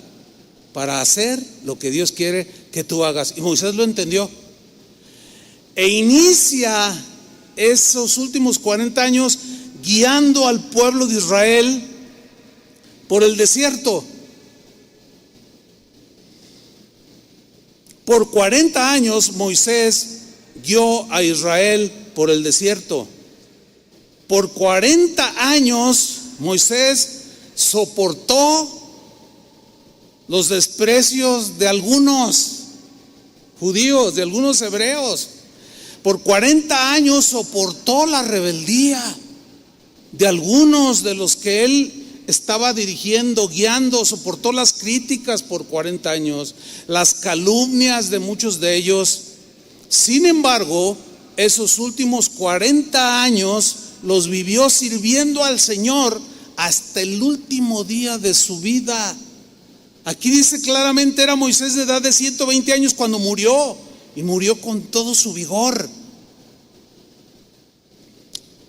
para hacer lo que Dios quiere que tú hagas. Y Moisés lo entendió. E inicia esos últimos 40 años guiando al pueblo de Israel por el desierto. Por 40 años Moisés guió a Israel por el desierto. Por 40 años Moisés soportó los desprecios de algunos judíos, de algunos hebreos. Por 40 años soportó la rebeldía de algunos de los que él estaba dirigiendo, guiando. Soportó las críticas por 40 años, las calumnias de muchos de ellos. Sin embargo, esos últimos 40 años los vivió sirviendo al Señor hasta el último día de su vida. Aquí dice claramente, era Moisés de edad de 120 años cuando murió, y murió con todo su vigor.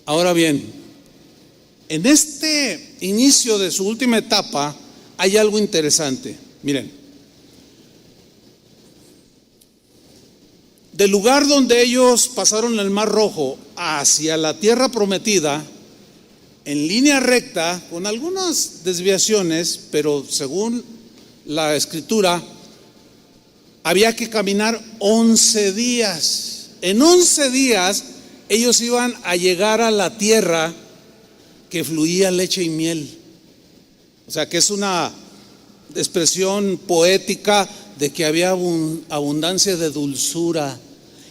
Ahora bien, en este inicio de su última etapa hay algo interesante. Miren, del lugar donde ellos pasaron el Mar Rojo hacia la tierra prometida, en línea recta, con algunas desviaciones, pero según la escritura, había que caminar 11 días. En 11 días ellos iban a llegar a la tierra que fluía leche y miel. O sea, que es una expresión poética de que había abundancia de dulzura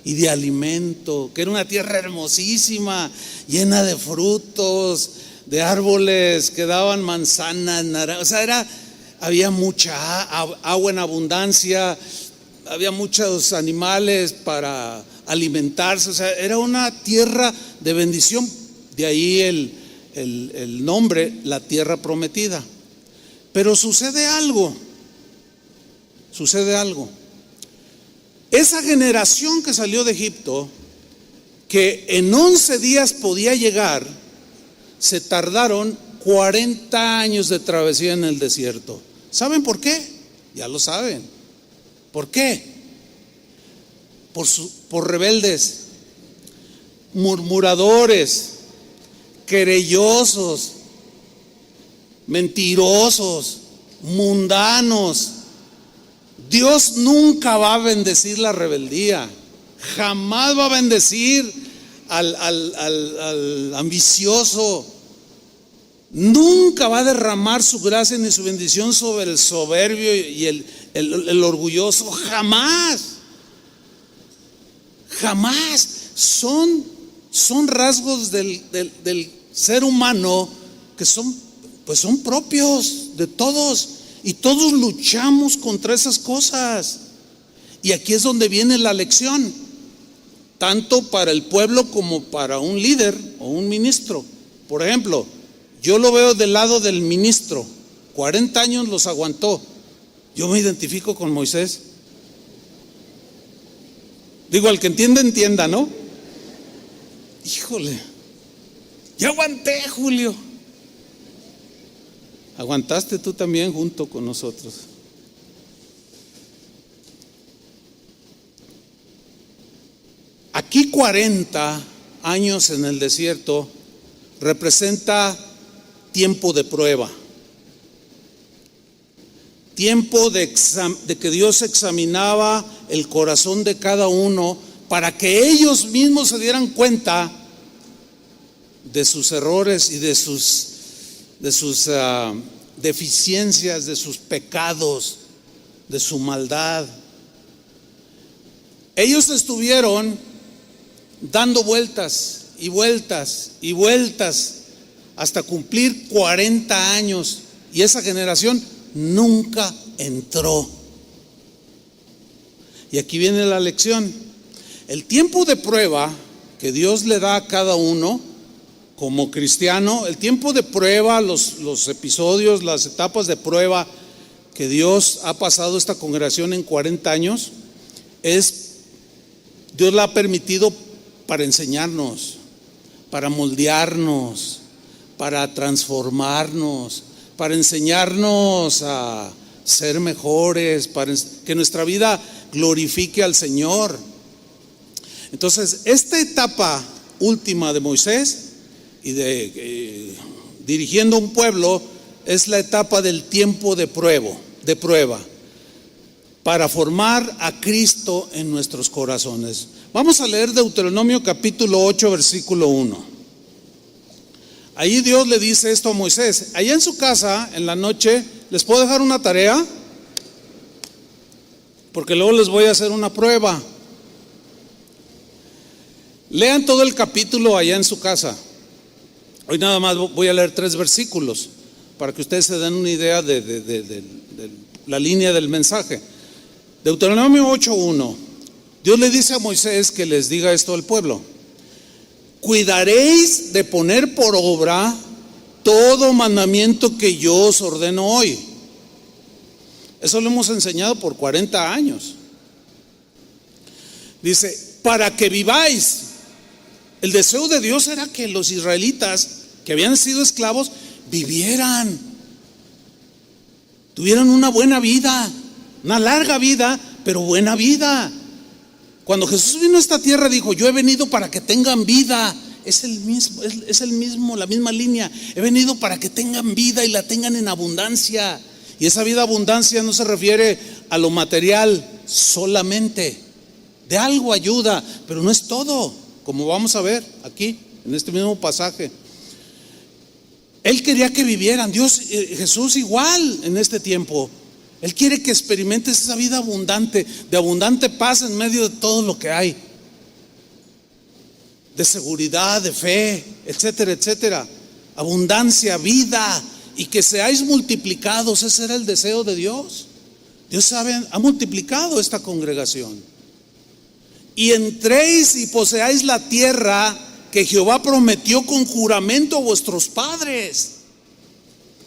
y de alimento, que era una tierra hermosísima, llena de frutos, de árboles que daban manzanas, naranjas. O sea, había mucha agua en abundancia, había muchos animales para alimentarse. O sea, era una tierra de bendición. De ahí el nombre, la tierra prometida. Pero sucede algo. Esa generación que salió de Egipto, que en 11 días podía llegar, se tardaron 40 años de travesía en el desierto. ¿Saben por qué? Ya lo saben. ¿Por qué? Por rebeldes, murmuradores, querellosos, mentirosos, mundanos. Dios nunca va a bendecir la rebeldía, jamás va a bendecir al ambicioso, nunca va a derramar su gracia ni su bendición sobre el soberbio y el orgulloso, jamás. Son rasgos del ser humano que son propios de todos. Y todos luchamos contra esas cosas. Y aquí es donde viene la lección, tanto para el pueblo como para un líder o un ministro. Por ejemplo, yo lo veo del lado del ministro. 40 años los aguantó. Yo me identifico con Moisés. Digo, al que entienda, entienda, ¿no? Híjole, ya aguanté, Julio. Aguantaste tú también junto con nosotros. Aquí 40 años en el desierto representa tiempo de prueba, tiempo de que Dios examinaba el corazón de cada uno para que ellos mismos se dieran cuenta de sus errores y de sus deficiencias, de sus pecados, de su maldad. Ellos estuvieron dando vueltas y vueltas y vueltas hasta cumplir 40 años, y esa generación nunca entró. Y aquí viene la lección. El tiempo de prueba que Dios le da a cada uno como cristiano, el tiempo de prueba, los episodios, las etapas de prueba que Dios ha pasado esta congregación en 40 años, Dios la ha permitido para enseñarnos, para moldearnos, para transformarnos, para enseñarnos a ser mejores, para que nuestra vida glorifique al Señor. Entonces, esta etapa última de Moisés y dirigiendo un pueblo es la etapa del tiempo de prueba para formar a Cristo en nuestros corazones. Vamos a leer Deuteronomio capítulo 8 versículo 1. Ahí Dios le dice esto a Moisés. Allá en su casa, en la noche, ¿les puedo dejar una tarea? Porque luego les voy a hacer una prueba. Lean todo el capítulo allá en su casa. Hoy nada más voy a leer 3 versículos para que ustedes se den una idea de la línea del mensaje. Deuteronomio 8:1. Dios le dice a Moisés que les diga esto al pueblo: cuidaréis de poner por obra todo mandamiento que yo os ordeno hoy. Eso lo hemos enseñado por 40 años. Dice, para que viváis. El deseo de Dios era que los israelitas que habían sido esclavos vivieran, tuvieran una buena vida, una larga vida, pero buena vida. Cuando Jesús vino a esta tierra dijo, yo he venido para que tengan vida. Es el mismo, la misma línea. He venido para que tengan vida y la tengan en abundancia. Y esa vida abundancia no se refiere a lo material solamente. De algo ayuda, pero no es todo, como vamos a ver aquí en este mismo pasaje. Él quería que vivieran. Jesús igual en este tiempo. Él quiere que experimentes esa vida abundante, de abundante paz en medio de todo lo que hay, de seguridad, de fe, etcétera, etcétera. Abundancia, vida, y que seáis multiplicados. Ese era el deseo de Dios. Dios ha multiplicado esta congregación. Y entréis y poseáis la tierra que Jehová prometió con juramento a vuestros padres.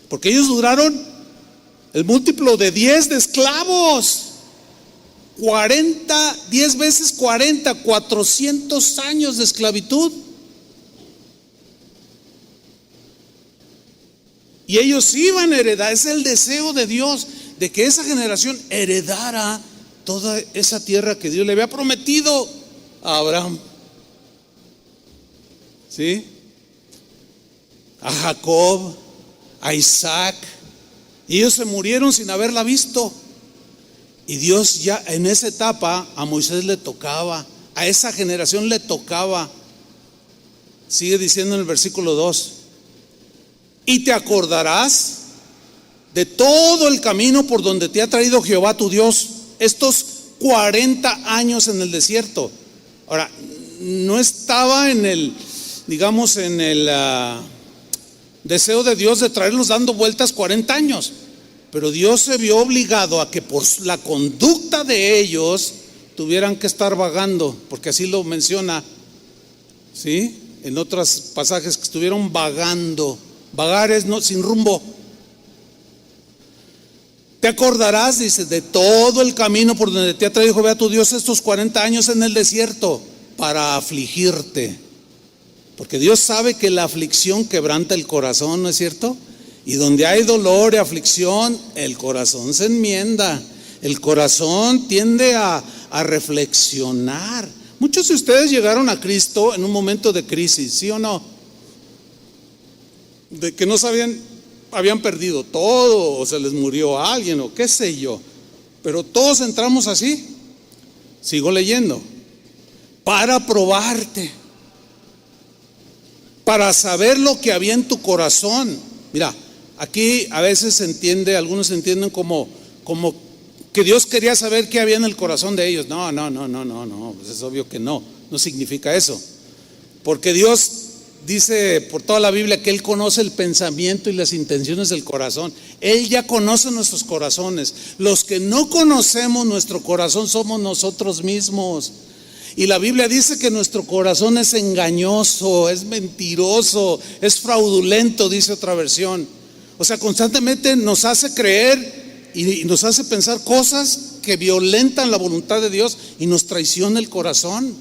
Porque ellos duraron el múltiplo de 10 de esclavos. 10 veces 40, 400 años de esclavitud. Y ellos iban a heredar. Es el deseo de Dios, de que esa generación heredara toda esa tierra que Dios le había prometido a Abraham, ¿sí? A Jacob, a Isaac. Y ellos se murieron sin haberla visto. Y Dios ya en esa etapa a Moisés le tocaba, a esa generación le tocaba. Sigue diciendo en el versículo 2: y te acordarás de todo el camino por donde te ha traído Jehová tu Dios estos 40 años en el desierto. Ahora, no estaba en el, digamos, en el deseo de Dios de traerlos dando vueltas 40 años, pero Dios se vio obligado a que por la conducta de ellos tuvieran que estar vagando, porque así lo menciona, ¿sí? En otros pasajes, que estuvieron vagando. Vagar es sin rumbo. Te acordarás, dice, de todo el camino por donde te ha traído Jehová tu Dios estos 40 años en el desierto, para afligirte. Porque Dios sabe que la aflicción quebranta el corazón, ¿no es cierto? Y donde hay dolor y aflicción, el corazón se enmienda. El corazón tiende a reflexionar. Muchos de ustedes llegaron a Cristo en un momento de crisis, ¿sí o no? De que no sabían, habían perdido todo, o se les murió a alguien, o qué sé yo. Pero todos entramos así. Sigo leyendo. Para probarte, para saber lo que había en tu corazón. Mira, aquí a veces se entiende, algunos entienden como que Dios quería saber qué había en el corazón de ellos. No, pues es obvio que no significa eso. Porque Dios dice por toda la Biblia que Él conoce el pensamiento y las intenciones del corazón. Él ya conoce nuestros corazones. Los que no conocemos nuestro corazón somos nosotros mismos. Y la Biblia dice que nuestro corazón es engañoso, es mentiroso, es fraudulento, dice otra versión. O sea, constantemente nos hace creer y nos hace pensar cosas que violentan la voluntad de Dios y nos traiciona el corazón.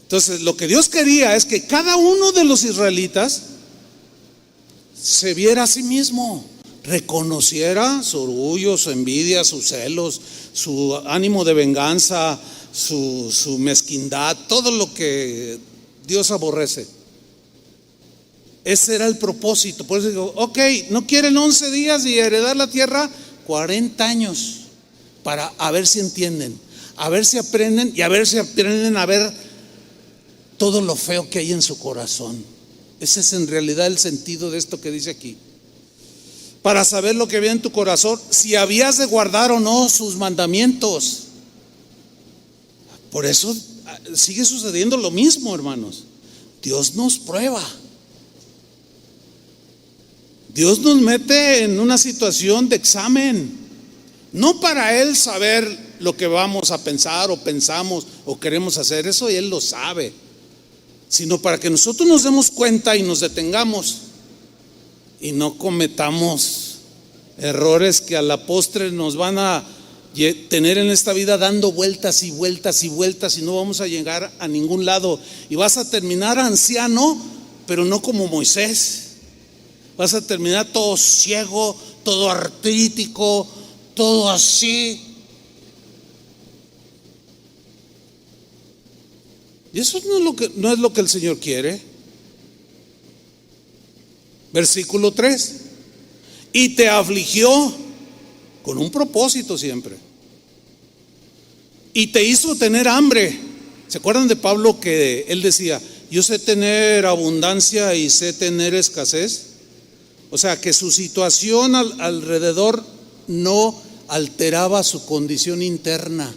Entonces, lo que Dios quería es que cada uno de los israelitas se viera a sí mismo, reconociera su orgullo, su envidia, sus celos, su ánimo de venganza, su mezquindad, todo lo que Dios aborrece. Ese era el propósito. Por eso digo, ok, no quieren 11 días y heredar la tierra, 40 años, para a ver si entienden, a ver si aprenden y a ver si aprenden a ver todo lo feo que hay en su corazón. Ese es en realidad el sentido de esto que dice aquí. Para saber lo que había en tu corazón, si habías de guardar o no sus mandamientos. Por eso sigue sucediendo lo mismo, hermanos. Dios nos prueba. Dios nos mete en una situación de examen. No para Él saber lo que vamos a pensar o pensamos o queremos hacer, eso Él lo sabe, sino para que nosotros nos demos cuenta y nos detengamos y no cometamos Errores que a la postre nos van a tener en esta vida dando vueltas y vueltas y vueltas y no vamos a llegar a ningún lado. Y vas a terminar anciano, pero no como Moisés. Vas a terminar todo ciego, todo artrítico, todo así. Y eso no es lo que el Señor quiere. Versículo 3. Y te afligió con un propósito siempre. Y te hizo tener hambre. ¿Se acuerdan de Pablo que él decía: yo sé tener abundancia y sé tener escasez? O sea, que su situación alrededor no alteraba su condición interna.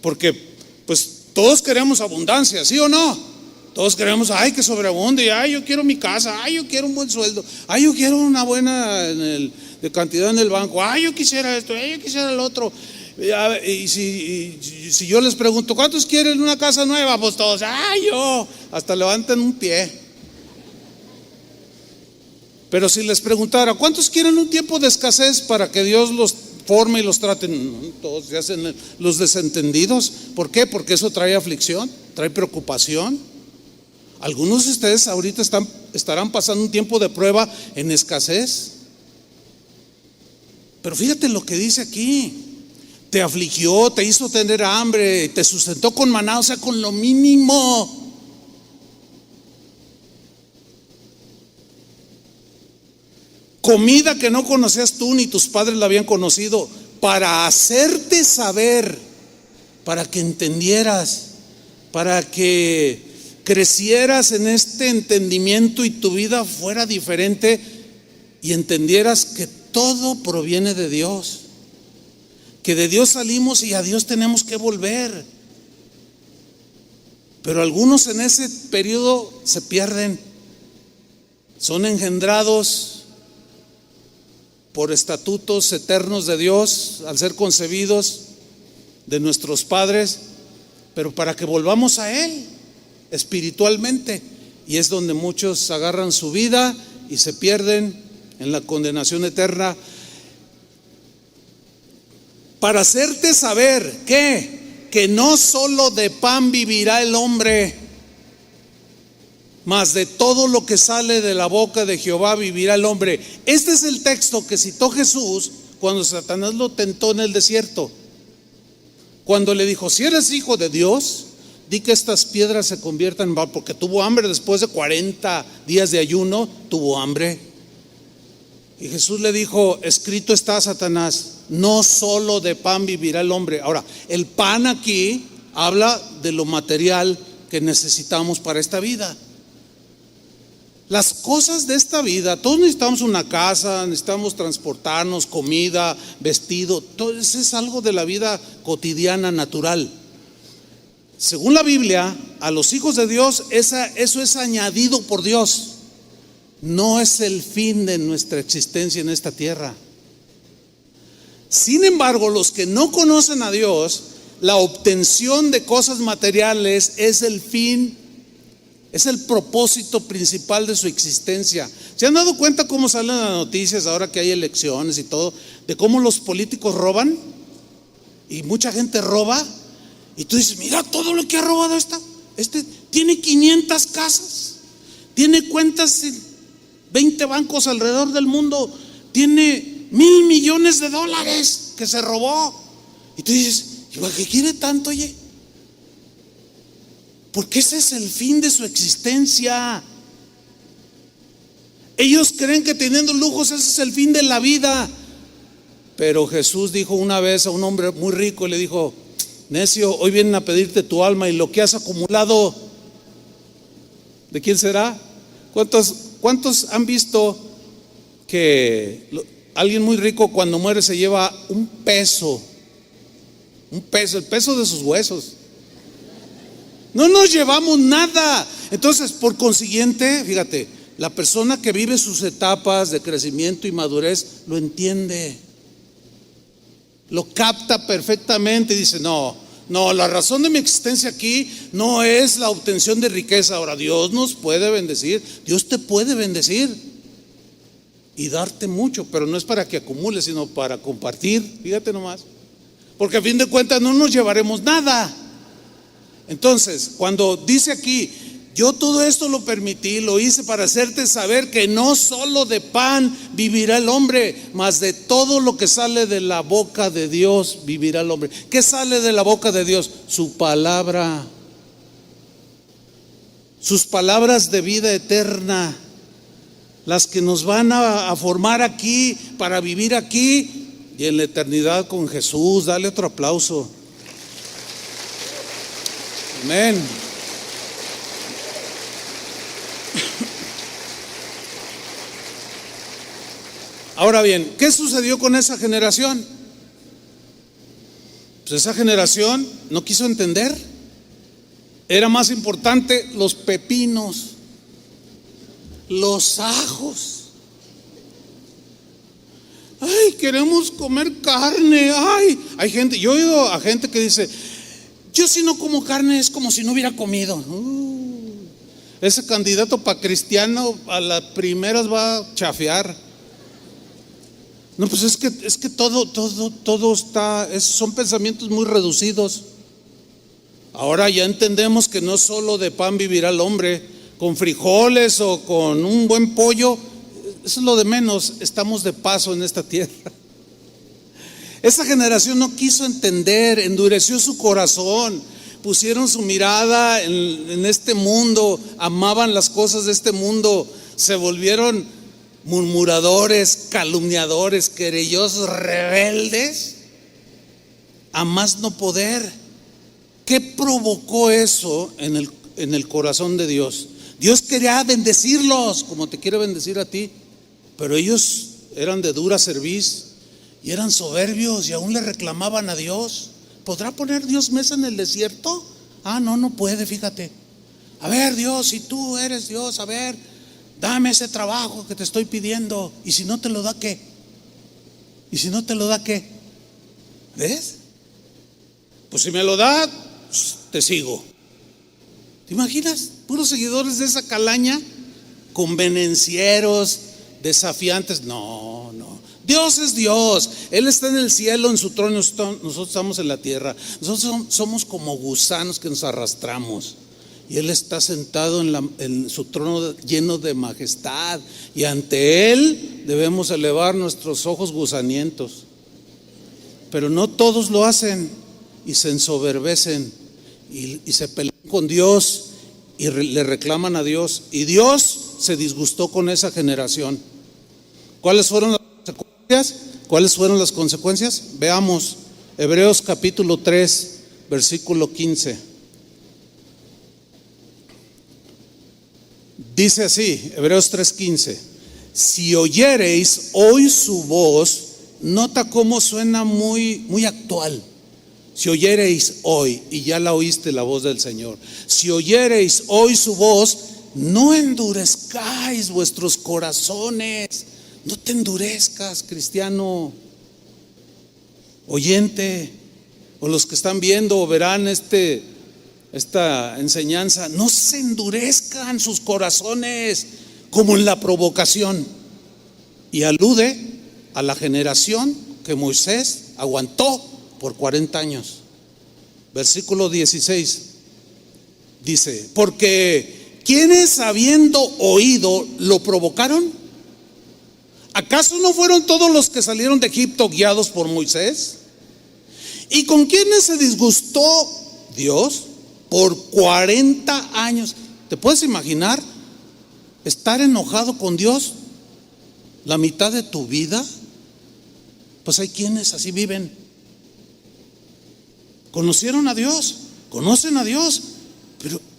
Porque pues todos queremos abundancia, ¿sí o no? Todos queremos, ay, que sobreabunde, ay, yo quiero mi casa, ay, yo quiero un buen sueldo, ay, yo quiero una buena de cantidad en el banco, ay, yo quisiera esto, ay, yo quisiera el otro. Y si yo les pregunto, ¿cuántos quieren una casa nueva? Pues todos, ay, yo, hasta levantan un pie. Pero si les preguntara, ¿cuántos quieren un tiempo de escasez para que Dios los forme y los trate? Todos se hacen los desentendidos. ¿Por qué? Porque eso trae aflicción, trae preocupación. Algunos de ustedes ahorita estarán pasando un tiempo de prueba en escasez. Pero fíjate lo que dice aquí: te afligió, te hizo tener hambre, te sustentó con maná, o sea, con lo mínimo. Comida que no conocías tú ni tus padres la habían conocido, para hacerte saber, para que entendieras, para que crecieras en este entendimiento y tu vida fuera diferente y entendieras que todo proviene de Dios, que de Dios salimos y a Dios tenemos que volver. Pero algunos en ese periodo se pierden, son engendrados por estatutos eternos de Dios al ser concebidos de nuestros padres, pero para que volvamos a Él espiritualmente. Y es donde muchos agarran su vida y se pierden en la condenación eterna. Para hacerte saber que no solo de pan vivirá el hombre, mas de todo lo que sale de la boca de Jehová vivirá el hombre. Este es el texto que citó Jesús cuando Satanás lo tentó en el desierto, cuando le dijo: si eres hijo de Dios, di que estas piedras se conviertan en pan. Porque tuvo hambre después de 40 días de ayuno, tuvo hambre. Y Jesús le dijo: escrito está, Satanás, no solo de pan vivirá el hombre. Ahora, el pan aquí habla de lo material que necesitamos para esta vida. Las cosas de esta vida, todos necesitamos una casa, necesitamos transportarnos, comida, vestido, todo eso es algo de la vida cotidiana, natural. Según la Biblia, a los hijos de Dios eso es añadido por Dios. No es el fin de nuestra existencia en esta tierra. Sin embargo, los que no conocen a Dios, la obtención de cosas materiales es el fin, es el propósito principal de su existencia. ¿Se han dado cuenta cómo salen las noticias ahora que hay elecciones y todo? De cómo los políticos roban y mucha gente roba. Y tú dices: mira todo lo que ha robado este tiene 500 casas, tiene cuentas en 20 bancos alrededor del mundo, tiene $1,000 millones que se robó. Y tú dices: ¿para qué quiere tanto, oye? Porque ese es el fin de su existencia. Ellos creen que teniendo lujos ese es el fin de la vida. Pero Jesús dijo una vez a un hombre muy rico, le dijo: necio, hoy vienen a pedirte tu alma y lo que has acumulado, ¿de quién será? ¿Cuántos han visto que alguien muy rico cuando muere se lleva un peso, el peso de sus huesos? No nos llevamos nada. Entonces, por consiguiente, fíjate, la persona que vive sus etapas de crecimiento y madurez lo entiende, lo capta perfectamente y dice: no, la razón de mi existencia aquí no es la obtención de riqueza. Ahora, Dios nos puede bendecir, Dios te puede bendecir. y darte mucho, pero no es para que acumules, sino para compartir. Fíjate nomás, porque a fin de cuentas no nos llevaremos nada. Entonces, cuando dice aquí, yo todo esto lo permití, lo hice para hacerte saber que no solo de pan vivirá el hombre, mas de todo lo que sale de la boca de Dios vivirá el hombre. ¿Qué sale de la boca de Dios? Su palabra, sus palabras de vida eterna, las que nos van a formar aquí para vivir aquí y en la eternidad con Jesús. Dale otro aplauso. Amén. Ahora bien, ¿qué sucedió con esa generación? Pues esa generación no quiso entender. Era más importante los pepinos, los ajos. Ay, queremos comer carne. Ay, hay gente, yo he oído a gente que dice, yo si no como carne es como si no hubiera comido. Ese candidato para cristiano a las primeras va a chafear. No, pues es que todo está, son pensamientos muy reducidos. Ahora ya entendemos que no solo de pan vivirá el hombre, con frijoles o con un buen pollo, eso es lo de menos. Estamos de paso en esta tierra. Esa generación no quiso entender, endureció su corazón, pusieron su mirada en este mundo, amaban las cosas de este mundo, se volvieron murmuradores, calumniadores, querellosos, rebeldes, a más no poder. ¿Qué provocó eso en el corazón de Dios? Dios quería bendecirlos como te quiere bendecir a ti, pero ellos eran de dura cerviz y eran soberbios y aún le reclamaban a Dios. ¿Podrá poner Dios mesa en el desierto? No puede, fíjate. A ver, Dios, si tú eres Dios, a ver, dame ese trabajo que te estoy pidiendo. Y si no te lo da, ¿qué? ¿Y si no te lo da, qué? ¿Ves? Pues si me lo da, pues, te sigo. ¿Te imaginas? Puros seguidores de esa calaña, convenencieros, desafiantes. No. Dios es Dios. Él está en el cielo, en su trono. Nosotros estamos en la tierra. Nosotros somos como gusanos que nos arrastramos. Y Él está sentado en su trono lleno de majestad. Y ante Él debemos elevar nuestros ojos gusanientos. Pero no todos lo hacen y se ensoberbecen y se pelean con Dios y le reclaman a Dios. Y Dios se disgustó con esa generación. ¿Cuáles fueron las consecuencias? ¿Cuáles fueron las consecuencias? Veamos Hebreos capítulo 3, versículo 15. Dice así, Hebreos 3:15: si oyereis hoy su voz. Nota cómo suena muy actual. Si oyereis hoy, y ya la oíste la voz del Señor. Si oyereis hoy su voz, no endurezcáis vuestros corazones. No te endurezcas, cristiano, oyente, o los que están viendo o verán esta enseñanza. No se endurezcan sus corazones como en la provocación. Y alude a la generación que Moisés aguantó por 40 años. Versículo 16 dice: porque ¿quiénes habiendo oído lo provocaron? ¿Acaso no fueron todos los que salieron de Egipto guiados por Moisés? ¿Y con quiénes se disgustó Dios? Por 40 años. ¿Te puedes imaginar estar enojado con Dios la mitad de tu vida? Pues hay quienes así viven. Conocieron a Dios, conocen a Dios,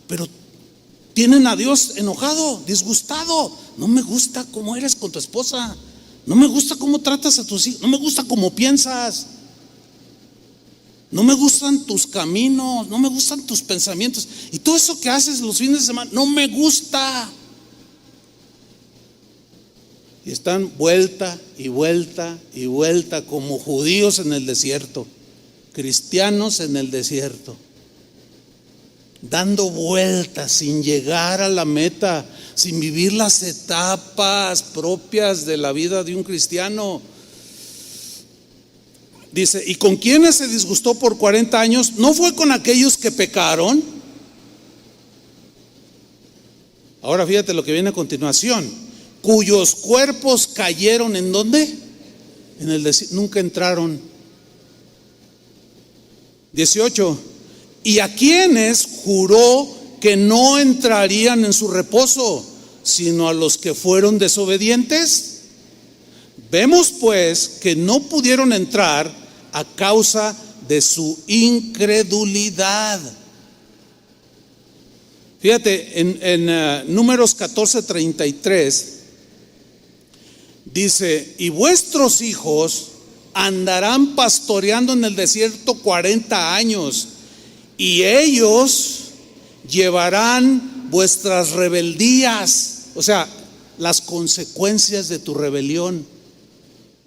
pero tienen a Dios enojado, disgustado. No me gusta cómo eres con tu esposa, no me gusta cómo tratas a tus hijos, no me gusta cómo piensas, no me gustan tus caminos, no me gustan tus pensamientos, y todo eso que haces los fines de semana no me gusta. Y están vuelta y vuelta y vuelta como judíos en el desierto, cristianos en el desierto. dando vueltas sin llegar a la meta, sin vivir las etapas propias de la vida de un cristiano. Dice, ¿y con quiénes se disgustó por 40 años? ¿No fue con aquellos que pecaron? Ahora fíjate lo que viene a continuación. Cuyos cuerpos cayeron ¿en dónde? En el desierto, nunca entraron. 18. ¿Y a quienes juró que no entrarían en su reposo, sino a los que fueron desobedientes? Vemos pues que no pudieron entrar a causa de su incredulidad. Fíjate, en Números 14:33 dice, y vuestros hijos andarán pastoreando en el desierto 40 años, y ellos llevarán vuestras rebeldías, o sea, las consecuencias de tu rebelión.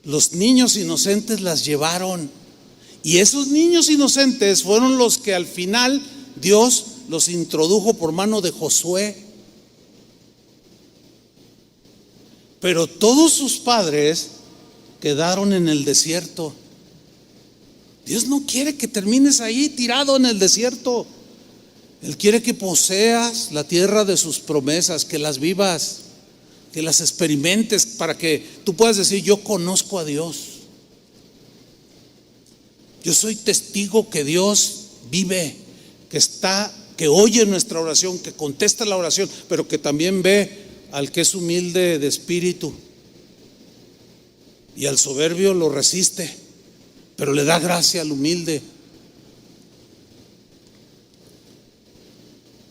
Los niños inocentes las llevaron, y esos niños inocentes fueron los que al final Dios los introdujo por mano de Josué. Pero todos sus padres quedaron en el desierto. Dios no quiere que termines ahí tirado en el desierto. Él quiere que poseas la tierra de sus promesas, que las vivas, que las experimentes, para que tú puedas decir, yo conozco a Dios. Yo soy testigo que Dios vive, que oye nuestra oración, que contesta la oración, pero que también ve al que es humilde de espíritu, y al soberbio lo resiste, pero le da gracia al humilde.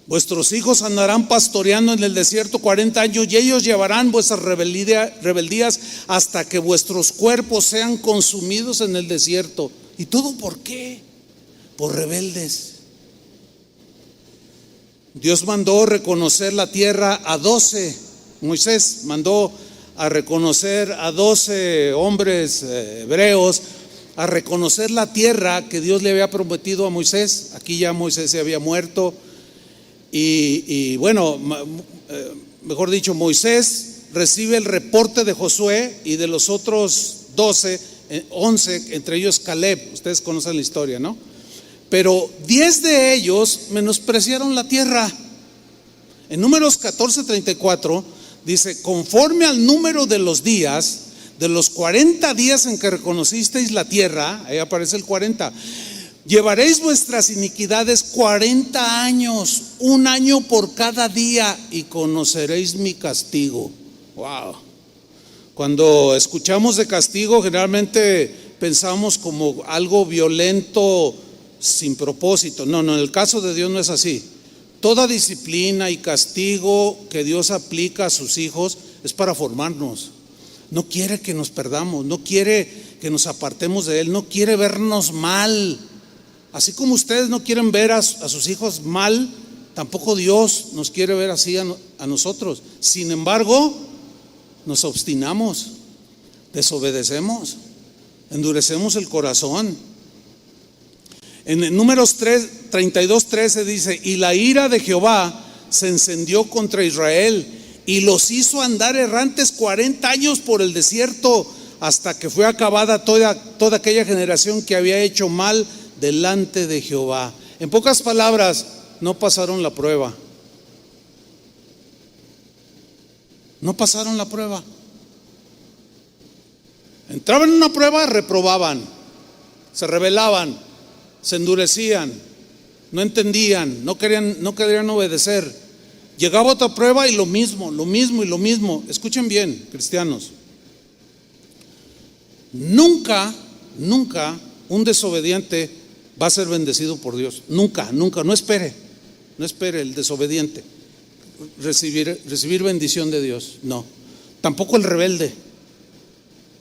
Vuestros hijos andarán pastoreando en el desierto 40 años, y ellos llevarán vuestras rebeldías hasta que vuestros cuerpos sean consumidos en el desierto. ¿Y todo por qué? Por rebeldes. Dios mandó reconocer la tierra a 12. Moisés mandó a reconocer a 12 hombres hebreos, a reconocer la tierra que Dios le había prometido a Moisés. Aquí ya Moisés se había muerto. Y bueno, mejor dicho, Moisés recibe el reporte de Josué y de los otros 11, entre ellos Caleb. Ustedes conocen la historia, ¿no? Pero 10 de ellos menospreciaron la tierra. En Números 14:34 dice, conforme al número de los días, de los 40 días en que reconocisteis la tierra, ahí aparece el 40, llevaréis vuestras iniquidades 40 años, un año por cada día, y conoceréis mi castigo. Wow. Cuando escuchamos de castigo, generalmente pensamos como algo violento, sin propósito. No, en el caso de Dios no es así. Toda disciplina y castigo que Dios aplica a sus hijos es para formarnos. No quiere que nos perdamos, no quiere que nos apartemos de Él, no quiere vernos mal. Así como ustedes no quieren ver a sus hijos mal, tampoco Dios nos quiere ver así a nosotros. Sin embargo, nos obstinamos, desobedecemos, endurecemos el corazón. En Números 32:13 dice, y la ira de Jehová se encendió contra Israel y los hizo andar errantes 40 años por el desierto, hasta que fue acabada toda aquella generación que había hecho mal delante de Jehová. En pocas palabras, no pasaron la prueba. No pasaron la prueba. Entraban en una prueba, reprobaban, se rebelaban, se endurecían, no entendían, no querían obedecer. Llegaba otra prueba y lo mismo y lo mismo. Escuchen bien, cristianos. Nunca un desobediente va a ser bendecido por Dios. Nunca, no espere el desobediente recibir bendición de Dios. No, tampoco el rebelde,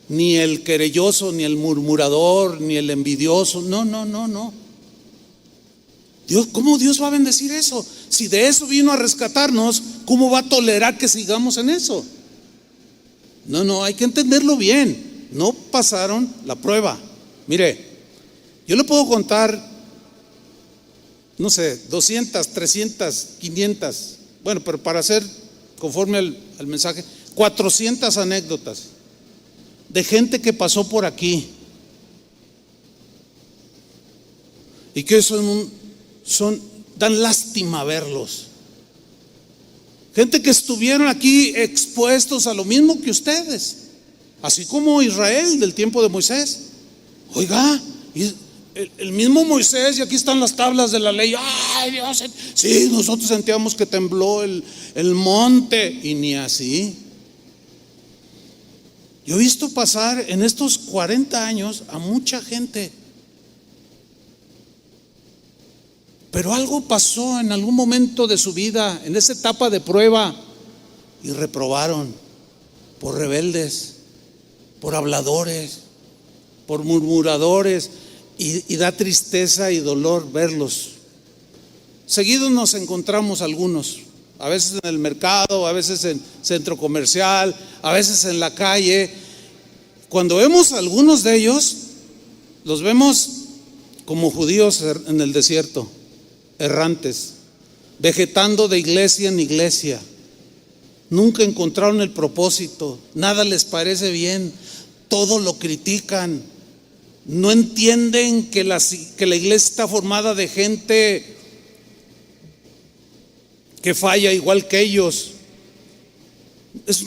ni el querelloso, ni el murmurador, ni el envidioso. No. Dios, ¿cómo Dios va a bendecir eso? Si de eso vino a rescatarnos, ¿cómo va a tolerar que sigamos en eso? No, hay que entenderlo bien. No pasaron la prueba. Mire, yo le puedo contar no sé, 200, 300, 500, bueno, pero para hacer conforme al mensaje, 400 anécdotas de gente que pasó por aquí y que dan lástima verlos. Gente que estuvieron aquí expuestos a lo mismo que ustedes, así como Israel del tiempo de Moisés. Oiga, el mismo Moisés, y aquí están las tablas de la ley. Ay, Dios, sí, nosotros sentíamos que tembló el monte, y ni así. Yo he visto pasar en estos 40 años a mucha gente, pero algo pasó en algún momento de su vida, en esa etapa de prueba, y reprobaron por rebeldes, por habladores, por murmuradores, y da tristeza y dolor verlos. Seguido nos encontramos algunos, a veces en el mercado, a veces en centro comercial, a veces en la calle. Cuando vemos a algunos de ellos, los vemos como judíos en el desierto, errantes, vegetando de iglesia en iglesia. Nunca encontraron el propósito, nada les parece bien, todo lo critican. No entienden que la iglesia está formada de gente que falla igual que ellos.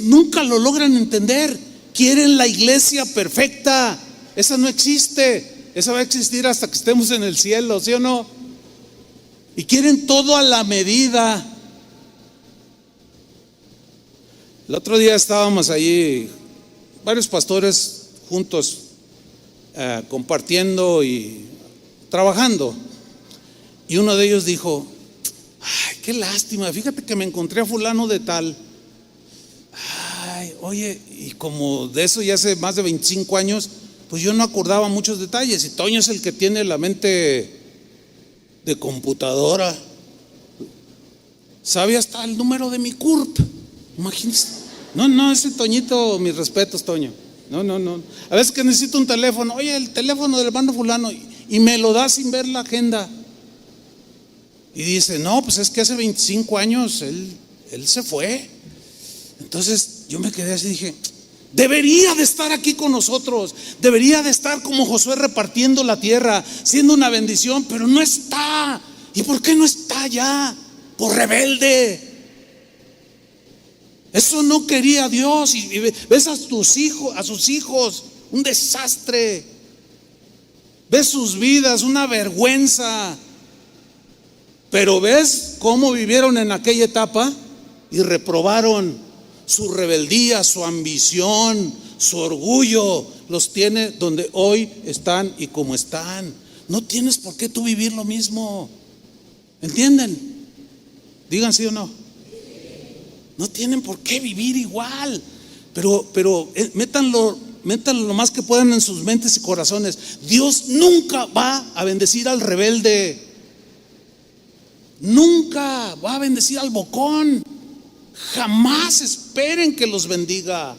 Nunca lo logran entender. Quieren la iglesia perfecta. Esa no existe. Esa va a existir hasta que estemos en el cielo, ¿sí o no? Y quieren todo a la medida. El otro día estábamos allí, varios pastores juntos, compartiendo y trabajando, y uno de ellos dijo: ay, qué lástima, fíjate que me encontré a fulano de tal. Ay, oye, y como de eso ya hace más de 25 años, pues yo no acordaba muchos detalles, y Toño es el que tiene la mente de computadora, sabe hasta el número de mi CURP, imagínense. No, ese Toñito, mis respetos, Toño. No. A veces que necesito un teléfono, oye, el teléfono del hermano fulano, y me lo da sin ver la agenda. Y dice: no, pues es que hace 25 años él se fue. Entonces yo me quedé así y dije: debería de estar aquí con nosotros, debería de estar como Josué repartiendo la tierra, siendo una bendición, pero no está. ¿Y por qué no está ya? Por rebelde. Eso no quería Dios. Y ves a sus hijos, un desastre. Ves sus vidas, una vergüenza. Pero ves cómo vivieron en aquella etapa y reprobaron. Su rebeldía, su ambición, su orgullo los tiene donde hoy están y como están. No tienes por qué tú vivir lo mismo. ¿Entienden? Digan sí o no. No tienen por qué vivir igual, pero métanlo lo más que puedan en sus mentes y corazones. Dios nunca va a bendecir al rebelde, nunca va a bendecir al bocón. Jamás esperen que los bendiga,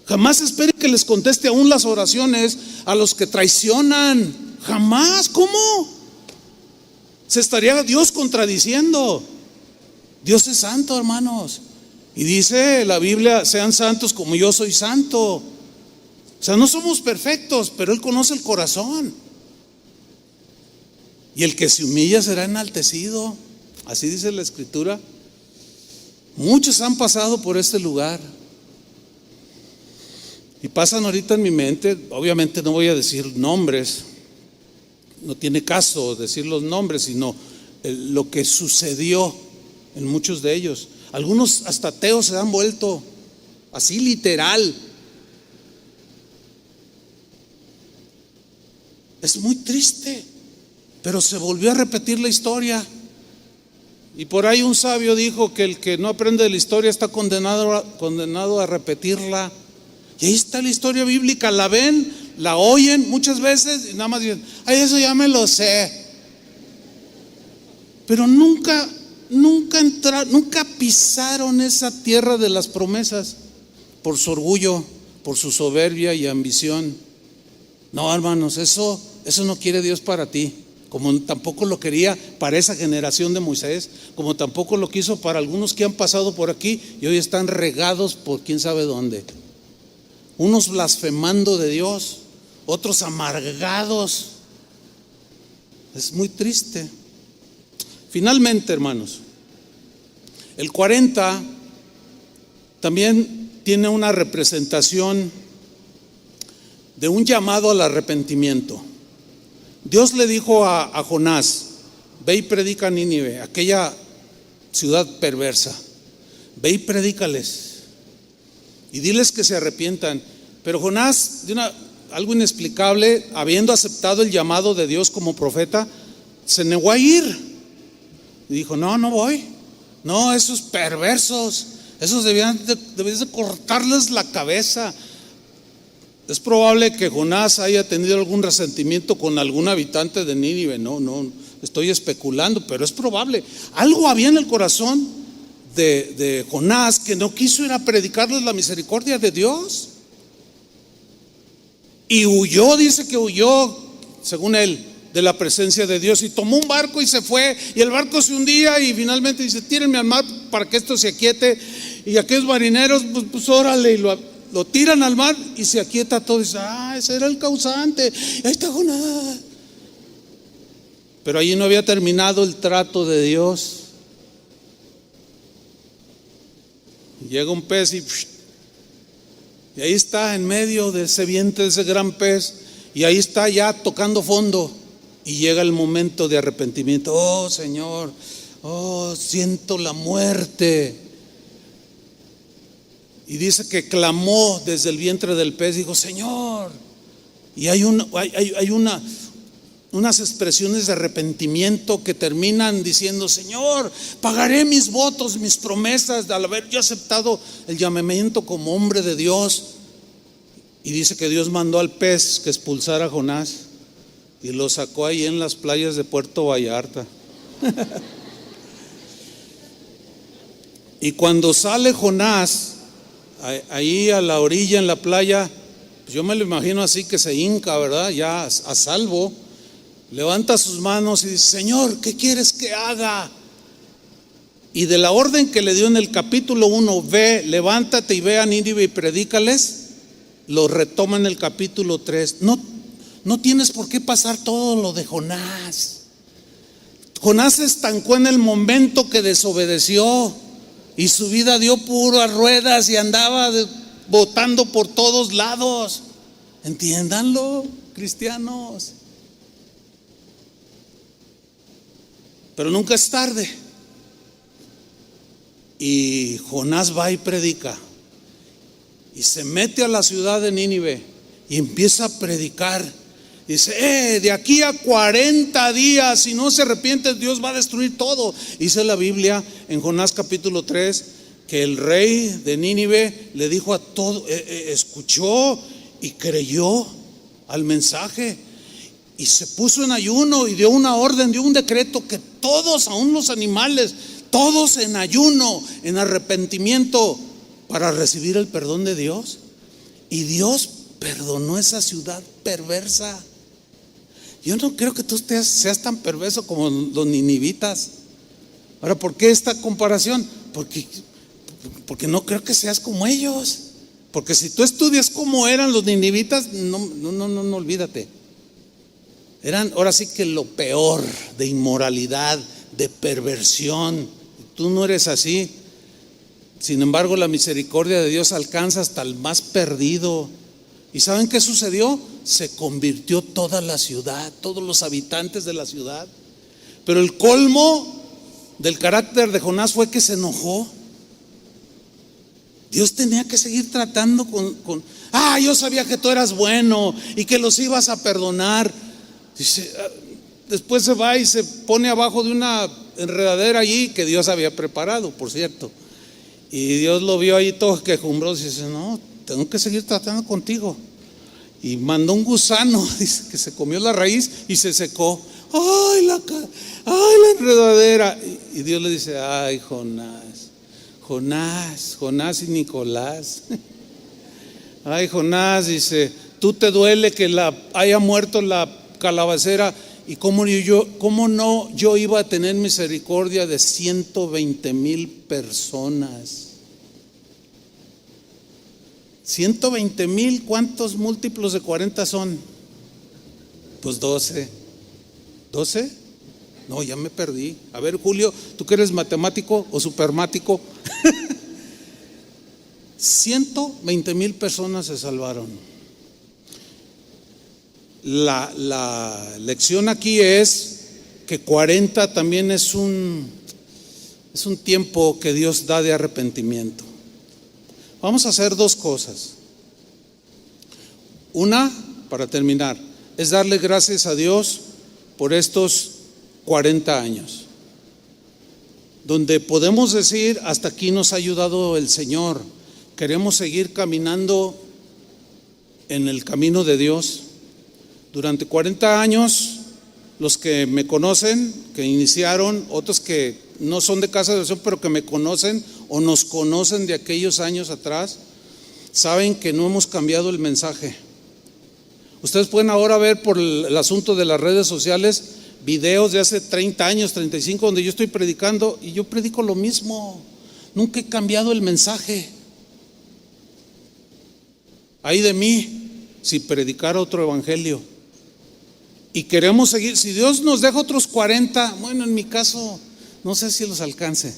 jamás esperen que les conteste aún las oraciones a los que traicionan. Jamás. ¿Cómo? Se estaría Dios contradiciendo. Dios es santo, hermanos, y dice la Biblia: sean santos como yo soy santo. O sea, no somos perfectos, pero Él conoce el corazón. Y el que se humilla será enaltecido, así dice la Escritura. Muchos han pasado por este lugar y pasan ahorita en mi mente. Obviamente no voy a decir nombres, no tiene caso decir los nombres, sino lo que sucedió en muchos de ellos. Algunos hasta ateos se han vuelto, así literal. Es muy triste, pero se volvió a repetir la historia. Y por ahí un sabio dijo que el que no aprende de la historia está condenado a repetirla. Y ahí está la historia bíblica, la ven, la oyen muchas veces y nada más dicen: ay, eso ya me lo sé. Pero nunca pisaron esa tierra de las promesas por su orgullo, por su soberbia y ambición. No, hermanos, eso no quiere Dios para ti. como tampoco lo quería para esa generación de Moisés, como tampoco lo quiso para algunos que han pasado por aquí y hoy están regados por quién sabe dónde. Unos blasfemando de Dios, otros amargados. Es muy triste. Finalmente, hermanos, el 40 también tiene una representación de un llamado al arrepentimiento. Dios le dijo a Jonás: ve y predica a Nínive, aquella ciudad perversa. Ve y predícales y diles que se arrepientan. Pero Jonás, algo inexplicable, habiendo aceptado el llamado de Dios como profeta, se negó a ir y dijo: no voy. No, esos perversos, esos debían de cortarles la cabeza. Es probable que Jonás haya tenido algún resentimiento con algún habitante de Nínive. No estoy especulando, pero es probable. Algo había en el corazón de Jonás que no quiso ir a predicarles la misericordia de Dios. Y huyó, dice que huyó, según él, de la presencia de Dios, y tomó un barco y se fue, y el barco se hundía, y finalmente dice: tírenme al mar para que esto se aquiete. Y aquellos marineros, pues órale, y lo tiran al mar y se aquieta todo. Y dice: ese era el causante, ahí está Jonás. Pero allí no había terminado el trato de Dios. Llega un pez y ahí está en medio de ese vientre, de ese gran pez, y ahí está ya tocando fondo. Y llega el momento de arrepentimiento. Oh Señor, siento la muerte. Y dice que clamó desde el vientre del pez, dijo: Señor. Y hay unas expresiones de arrepentimiento que terminan diciendo: Señor, pagaré mis votos, mis promesas, al haber yo aceptado el llamamiento como hombre de Dios. Y dice que Dios mandó al pez que expulsara a Jonás y lo sacó ahí en las playas de Puerto Vallarta. Y cuando sale Jonás ahí a la orilla en la playa, pues yo me lo imagino así, que se hinca, ¿verdad? Ya a salvo, levanta sus manos y dice: Señor, ¿qué quieres que haga? Y de la orden que le dio en el capítulo 1, ve, levántate y ve a Nínive y predícales, lo retoma en el capítulo 3. No tienes por qué pasar todo lo de Jonás. Jonás se estancó en el momento que desobedeció y su vida dio puras ruedas y andaba botando por todos lados. Entiéndanlo, cristianos. Pero nunca es tarde. Y Jonás va y predica y se mete a la ciudad de Nínive y empieza a predicar. Dice: de aquí a 40 días, si no se arrepiente, Dios va a destruir todo. Dice la Biblia en Jonás capítulo 3 que el rey de Nínive le dijo a todo, escuchó y creyó al mensaje, y se puso en ayuno y dio una orden, dio un decreto que todos, aún los animales, todos en ayuno, en arrepentimiento, para recibir el perdón de Dios. Y Dios perdonó esa ciudad perversa. Yo no creo que tú seas tan perverso como los ninivitas. Ahora, ¿por qué esta comparación? Porque no creo que seas como ellos. Porque si tú estudias cómo eran los ninivitas, no, olvídate. Eran ahora sí que lo peor de inmoralidad, de perversión. Tú no eres así. Sin embargo, la misericordia de Dios alcanza hasta el más perdido. ¿Y saben qué sucedió? Se convirtió toda la ciudad, todos los habitantes de la ciudad. Pero el colmo del carácter de Jonás fue que se enojó. Dios tenía que seguir tratando yo sabía que tú eras bueno y que los ibas a perdonar. Dice, después se va y se pone abajo de una enredadera allí que Dios había preparado, por cierto. Y Dios lo vio ahí todo quejumbroso y dice: no, tengo que seguir tratando contigo. Y mandó un gusano, dice, que se comió la raíz y se secó. ¡Ay, la enredadera! Y Dios le dice: ay, Jonás y Nicolás. Ay, Jonás, dice, ¿tú te duele que haya muerto la calabacera ¿Y cómo no yo iba a tener misericordia de 120,000 personas? 120,000, ¿cuántos múltiplos de 40 son? Pues 12. ¿12? No, ya me perdí. A ver, Julio, ¿tú que eres matemático o supermático? 120,000 personas se salvaron. La lección aquí es que 40 también es un tiempo que Dios da de arrepentimiento. Vamos a hacer dos cosas. Una, para terminar, es darle gracias a Dios por estos 40 años, donde podemos decir, hasta aquí nos ha ayudado el Señor. Queremos seguir caminando en el camino de Dios. Durante 40 años, los que me conocen, que iniciaron, otros que no son de Casa de Oración, pero que me conocen o nos conocen de aquellos años atrás, saben que no hemos cambiado el mensaje. Ustedes pueden ahora ver por el asunto de las redes sociales videos de hace 30 años, 35, donde yo estoy predicando y yo predico lo mismo. Nunca he cambiado el mensaje. Ay de mí si predicara otro evangelio. Y queremos seguir. Si Dios nos deja otros 40, bueno, en mi caso no sé si los alcance,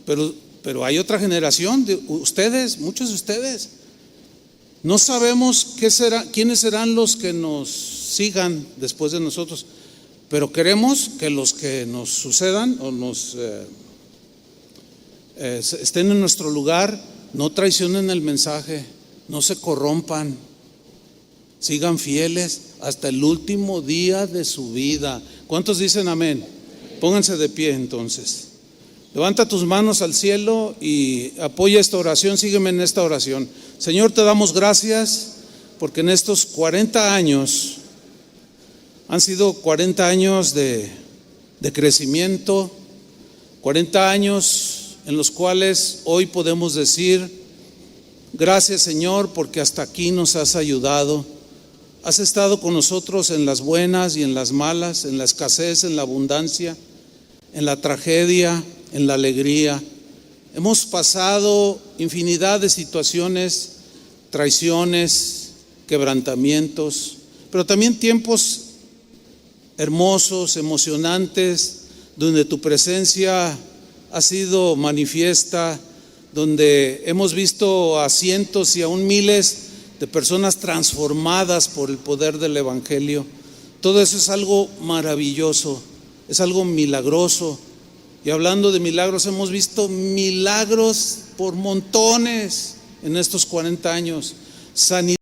pero hay otra generación de ustedes, muchos de ustedes. No sabemos quiénes serán los que nos sigan después de nosotros, pero queremos que los que nos sucedan o estén en nuestro lugar no traicionen el mensaje, no se corrompan, sigan fieles hasta el último día de su vida. ¿Cuántos dicen amén? Pónganse de pie entonces. Levanta tus manos al cielo y apoya esta oración, sígueme en esta oración. Señor, te damos gracias porque en estos 40 años han sido 40 años de crecimiento, 40 años en los cuales hoy podemos decir, gracias Señor porque hasta aquí nos has ayudado. Has estado con nosotros en las buenas y en las malas, en la escasez, en la abundancia, en la tragedia, en la alegría. Hemos pasado infinidad de situaciones, traiciones, quebrantamientos, pero también tiempos hermosos, emocionantes, donde tu presencia ha sido manifiesta, donde hemos visto a cientos y aún miles de personas transformadas por el poder del evangelio. Todo eso es algo maravilloso, es algo milagroso. Y hablando de milagros, hemos visto milagros por montones en estos 40 años. Sanidad